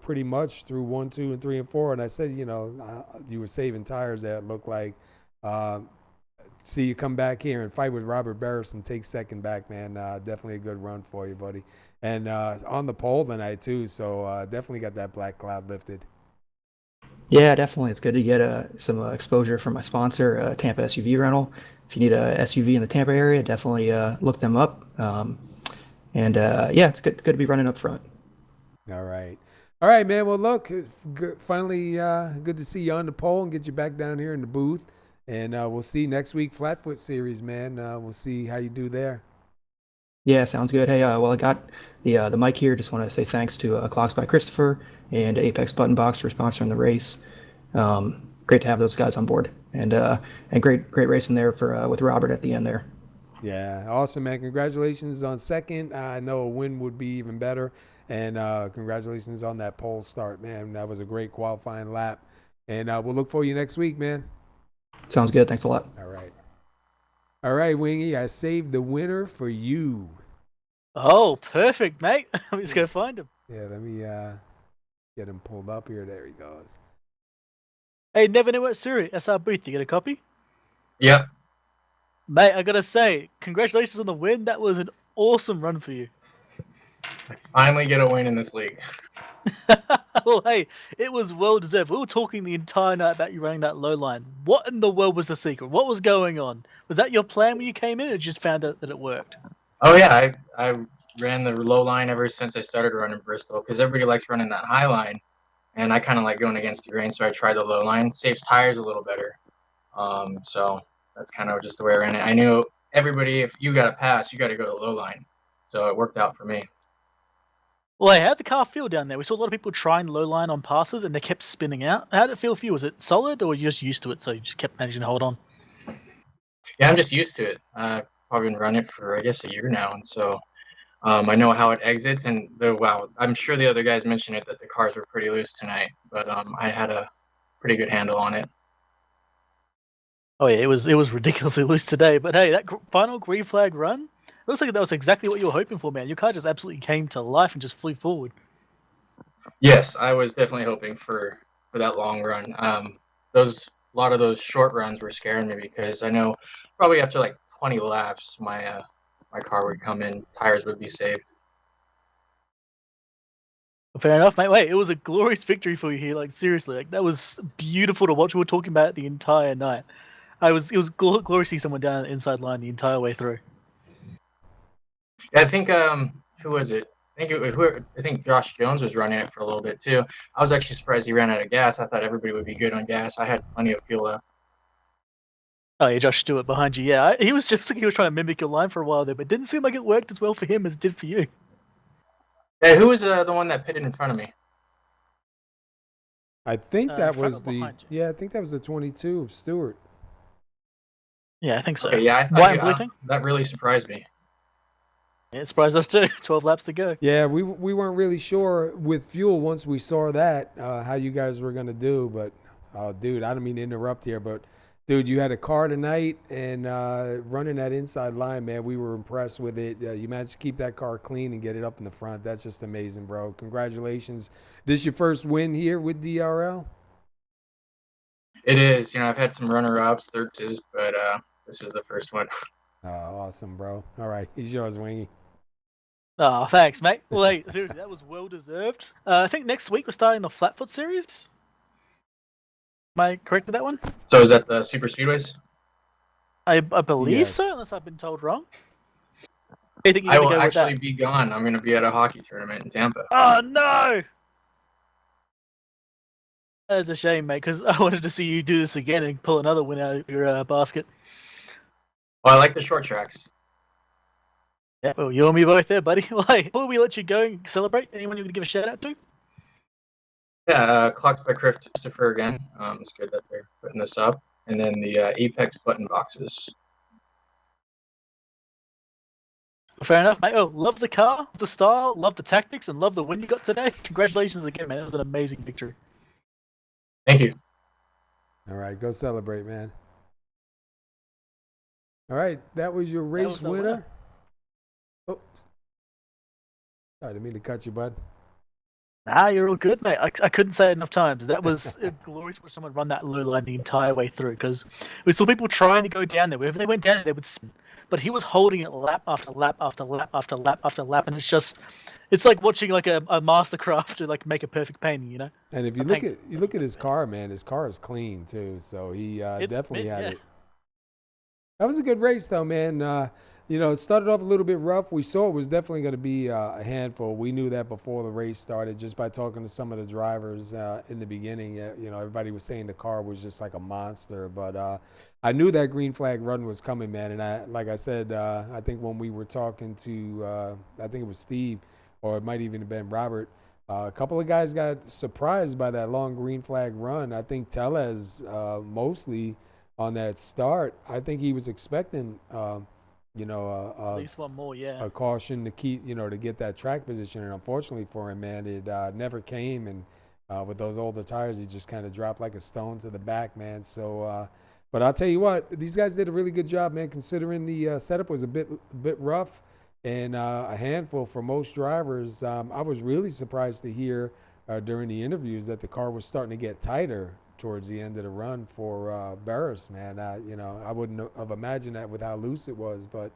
[SPEAKER 3] pretty much through 1, 2, and 3, and 4. And I said, you were saving tires there, it looked like. See you come back here and fight with Robert Barris and take second back, man. Definitely a good run for you, buddy. And on the pole tonight, too, so definitely got that black cloud lifted.
[SPEAKER 6] Yeah, definitely. It's good to get some exposure from my sponsor, Tampa SUV Rental. If you need a SUV in the Tampa area, definitely look them up. It's good to be running up front.
[SPEAKER 3] All right, man. Well, look, finally good to see you on the pole and get you back down here in the booth. And we'll see you next week, Flatfoot Series, man. We'll see how you do there. Yeah,
[SPEAKER 6] sounds good. Hey, I got the mic here. Just want to say thanks to Clocks by Christopher and Apex Button Box for sponsoring the race. Great to have those guys on board, and great racing there with Robert at the end there.
[SPEAKER 3] Yeah, awesome, man. Congratulations on second. I know a win would be even better, and congratulations on that pole start, man. That was a great qualifying lap, and we'll look for you next week, man.
[SPEAKER 6] Sounds good. Thanks a lot.
[SPEAKER 3] All right, Wingy, I saved the winner for you.
[SPEAKER 4] Oh, perfect, mate. I'm just going to find him.
[SPEAKER 3] Yeah, let me get him pulled up here. There he goes.
[SPEAKER 4] Hey, never knew what Suri. That's our booth. You get a copy?
[SPEAKER 7] Yep.
[SPEAKER 4] Mate, I got to say, congratulations on the win. That was an awesome run for you.
[SPEAKER 7] I finally get a win in this league.
[SPEAKER 4] Well, hey, it was well deserved. We were talking the entire night about you running that low line. What in the world was the secret? What was going on? Was that your plan when you came in, or just found out that it worked?
[SPEAKER 7] Oh yeah, I ran the low line ever since I started running Bristol because everybody likes running that high line, and I kind of like going against the grain, so I tried the low line. Saves tires a little better. So that's kind of just the way I ran it. I knew everybody, if you got a pass, you got to go to the low line, so it worked out for me.
[SPEAKER 4] Well, hey, how'd the car feel down there? We saw a lot of people trying low line on passes, and they kept spinning out. How'd it feel for you? Was it solid, or were you just used to it, so you just kept managing to hold on?
[SPEAKER 7] Yeah, I'm just used to it. I've probably been running it for, I guess, a year now, and so I know how it exits, and wow, I'm sure the other guys mentioned it that the cars were pretty loose tonight, but I had a pretty good handle on it.
[SPEAKER 4] Oh yeah, it was ridiculously loose today. But hey, that final green flag run looks like that was exactly what you were hoping for, man. Your car just absolutely came to life and just flew forward.
[SPEAKER 7] Yes, I was definitely hoping for that long run. Those a lot of those short runs were scaring me because I know probably after like 20 laps, my car would come in, tires would be safe.
[SPEAKER 4] Fair enough, mate. Wait, it was a glorious victory for you here. Like seriously, like that was beautiful to watch. We were talking about it the entire night. It was glorious to see someone down the inside line the entire way through.
[SPEAKER 7] Yeah, I think who was it? I think Josh Jones was running it for a little bit too. I was actually surprised he ran out of gas. I thought everybody would be good on gas. I had plenty of fuel left.
[SPEAKER 4] Oh yeah, Josh Stewart behind you. Yeah, he was just like he was trying to mimic your line for a while there, but it didn't seem like it worked as well for him as it did for you.
[SPEAKER 7] Hey, who was the one that pitted in front of me?
[SPEAKER 3] I think that
[SPEAKER 4] front
[SPEAKER 3] was
[SPEAKER 4] or behind you?
[SPEAKER 3] I think that was the 22 of Stewart.
[SPEAKER 4] Yeah, I think so.
[SPEAKER 7] Okay, yeah, I thought
[SPEAKER 4] White and blue thing.
[SPEAKER 7] that really surprised me.
[SPEAKER 4] Yeah, it surprised us too. 12 laps to go.
[SPEAKER 3] Yeah, we weren't really sure with fuel once we saw that how you guys were gonna do, but dude, I don't mean to interrupt here, but dude, you had a car tonight and running that inside line, man. We were impressed with it. You managed to keep that car clean and get it up in the front. That's just amazing, bro. Congratulations. This is your first win here with DRL?
[SPEAKER 7] It is. I've had some runner-ups, thirds, but this is the first one.
[SPEAKER 3] Oh, awesome, bro. All right, he's yours, Wingy.
[SPEAKER 4] Oh, thanks, mate. Well, hey, seriously, that was well deserved. I think next week we're starting the Flatfoot series. Am I correct with that one?
[SPEAKER 7] So is that the super speedways?
[SPEAKER 4] I believe
[SPEAKER 3] Yes.
[SPEAKER 4] so, unless I've been told wrong. I think
[SPEAKER 7] I
[SPEAKER 4] you're
[SPEAKER 7] will
[SPEAKER 4] gonna go with
[SPEAKER 7] actually
[SPEAKER 4] that.
[SPEAKER 7] be gone. I'm going to be at a hockey tournament in Tampa.
[SPEAKER 4] Oh no! That is a shame, mate, because I wanted to see you do this again and pull another win out of your basket.
[SPEAKER 7] Well, I like the short tracks.
[SPEAKER 4] Yeah, well, you and me both there, buddy. Well, hey, before we let you go and celebrate, anyone you would give a shout out to?
[SPEAKER 7] Yeah, Clocks by Christopher again. It's good that they're putting this up. And then the Apex button boxes.
[SPEAKER 4] Fair enough, mate. Oh, love the car, love the style, love the tactics, and love the win you got today. Congratulations again, man. It was an amazing victory.
[SPEAKER 7] Thank you.
[SPEAKER 3] All right, go celebrate, man. All right, that was your race
[SPEAKER 4] the
[SPEAKER 3] winner.
[SPEAKER 4] winner.
[SPEAKER 3] Oh, sorry, didn't mean to cut you, bud.
[SPEAKER 4] Nah, you're all good, mate. I couldn't say it enough times. That was glorious for someone run that low line the entire way through because we saw people trying to go down there. Wherever they went down there, they would spin. But he was holding it lap after lap after lap after lap after lap, and it's like watching like a mastercraft to like make a perfect painting, you know.
[SPEAKER 3] And if you look at his car, man, his car is clean too. So he definitely had it. That was a good race, though, man. It started off a little bit rough. We saw it was definitely going to be a handful. We knew that before the race started just by talking to some of the drivers in the beginning. Everybody was saying the car was just like a monster. But I knew that green flag run was coming, man. And like I said, I think when we were talking to, I think it was Steve, or it might even have been Robert, a couple of guys got surprised by that long green flag run. I think Tellez mostly on that start. I think he was expecting
[SPEAKER 4] at least one more, yeah.
[SPEAKER 3] a caution to keep, to get that track position. And unfortunately for him, man, it never came. And with those older tires, he just kind of dropped like a stone to the back, man. So, but I'll tell you what, these guys did a really good job, man, considering the setup was a bit rough and a handful for most drivers. I was really surprised to hear during the interviews that the car was starting to get tighter towards the end of the run for Barris, man. I wouldn't have imagined that with how loose it was, but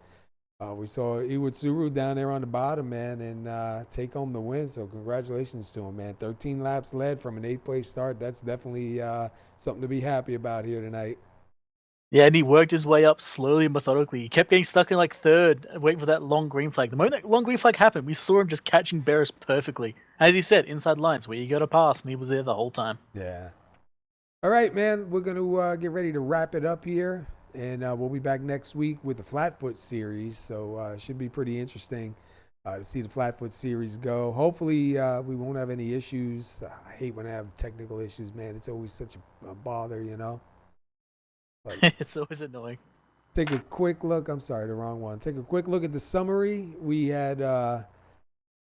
[SPEAKER 3] we saw Iwatsuru down there on the bottom, man, and take home the win. So congratulations to him, man. 13 laps led from an 8th place start. That's definitely something to be happy about here tonight.
[SPEAKER 4] Yeah, and he worked his way up slowly and methodically. He kept getting stuck in like third, waiting for that long green flag. The moment that long green flag happened, we saw him just catching Barris perfectly. As he said, inside lines where you got to pass, and he was there the whole time.
[SPEAKER 3] Yeah. All right, man. We're going to get ready to wrap it up here, and we'll be back next week with the Flatfoot series. So it should be pretty interesting to see the Flatfoot series go. Hopefully, we won't have any issues. I hate when I have technical issues, man. It's always such a bother, But
[SPEAKER 4] It's always annoying.
[SPEAKER 3] take a quick look. I'm sorry, the wrong one. Take a quick look at the summary. We had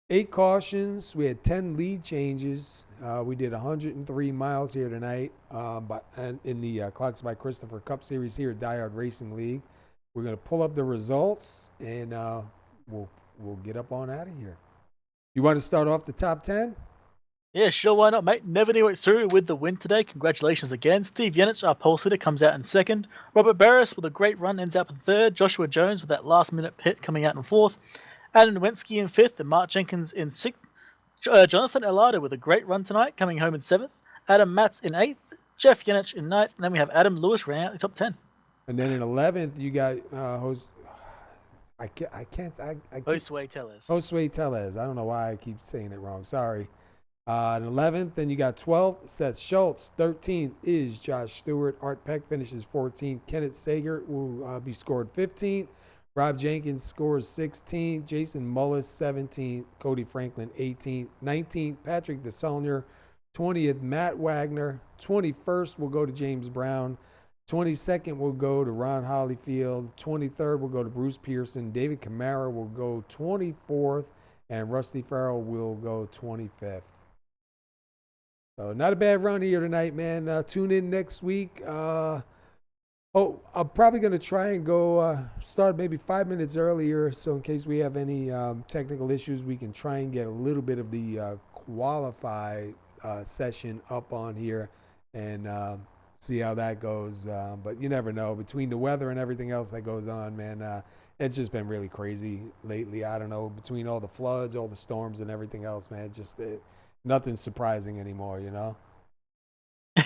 [SPEAKER 3] 8 cautions. We had 10 lead changes. We did 103 miles here tonight in the Clocks by Christopher Cup Series here at Diehard Racing League. We're going to pull up the results, and we'll get up on out of here. You want to start off the top 10?
[SPEAKER 4] Yeah, sure, why not, mate? Never knew it through with the win today. Congratulations again. Steve Yenich, our pole sitter, comes out in second. Robert Barris with a great run ends up in third. Joshua Jones with that last-minute pit coming out in fourth. Adam Nowinski in fifth and Mark Jenkins in sixth. Jonathan Elada with a great run tonight, coming home in seventh. Adam Matz in eighth. Jeff Yenich in ninth. And then we have Adam Lewis rounding out the top 10.
[SPEAKER 3] And then in 11th, you got
[SPEAKER 4] Josue Tellez.
[SPEAKER 3] Josue Tellez. I don't know why I keep saying it wrong. Sorry. In 11th, then you got 12th, Seth Schultz. 13th is Josh Stewart. Art Peck finishes 14th. Kenneth Sager will be scored 15th. Rob Jenkins scores 16th. Jason Mullis 17th. Cody Franklin 18th. 19th, Patrick DeSaulnier. 20th, Matt Wagner. 21st will go to James Brown. 22nd will go to Ron Hollyfield. 23rd will go to Bruce Pearson. David Camara will go 24th. And Rusty Farrell will go 25th. So not a bad run here tonight, man. Tune in next week. I'm probably going to try and go start maybe 5 minutes earlier, so in case we have any technical issues, we can try and get a little bit of the qualify session up on here and see how that goes. But you never know. Between the weather and everything else that goes on, man, it's just been really crazy lately. I don't know, between all the floods, all the storms, and everything else, man, nothing's surprising anymore, you know?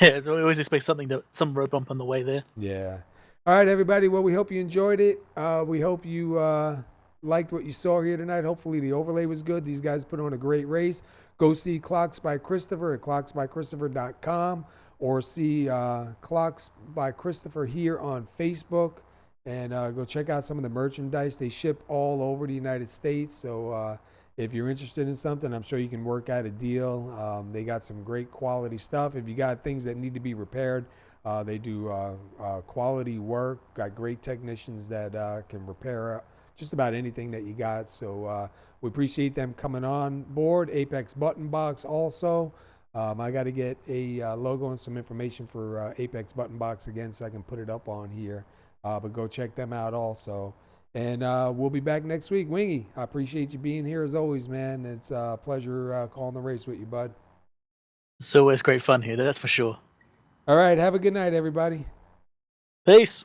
[SPEAKER 4] Yeah, we always expect some road bump on the way there.
[SPEAKER 3] Yeah. All right, everybody. Well, we hope you enjoyed it. We hope you liked what you saw here tonight. Hopefully the overlay was good. These guys put on a great race. Go see Clocks by Christopher at clocksbychristopher.com or see Clocks by Christopher here on Facebook. And go check out some of the merchandise. They ship all over the United States. So if you're interested in something, I'm sure you can work out a deal. They got some great quality stuff. If you got things that need to be repaired, they do quality work. Got great technicians that can repair just about anything that you got. So we appreciate them coming on board. Apex Button Box also. I got to get a logo and some information for Apex Button Box again so I can put it up on here. But go check them out also. And we'll be back next week. Wingy, I appreciate you being here as always, man. It's a pleasure calling the race with you, bud.
[SPEAKER 4] It's always great fun here, that's for sure.
[SPEAKER 3] All right, have a good night, everybody.
[SPEAKER 4] Peace.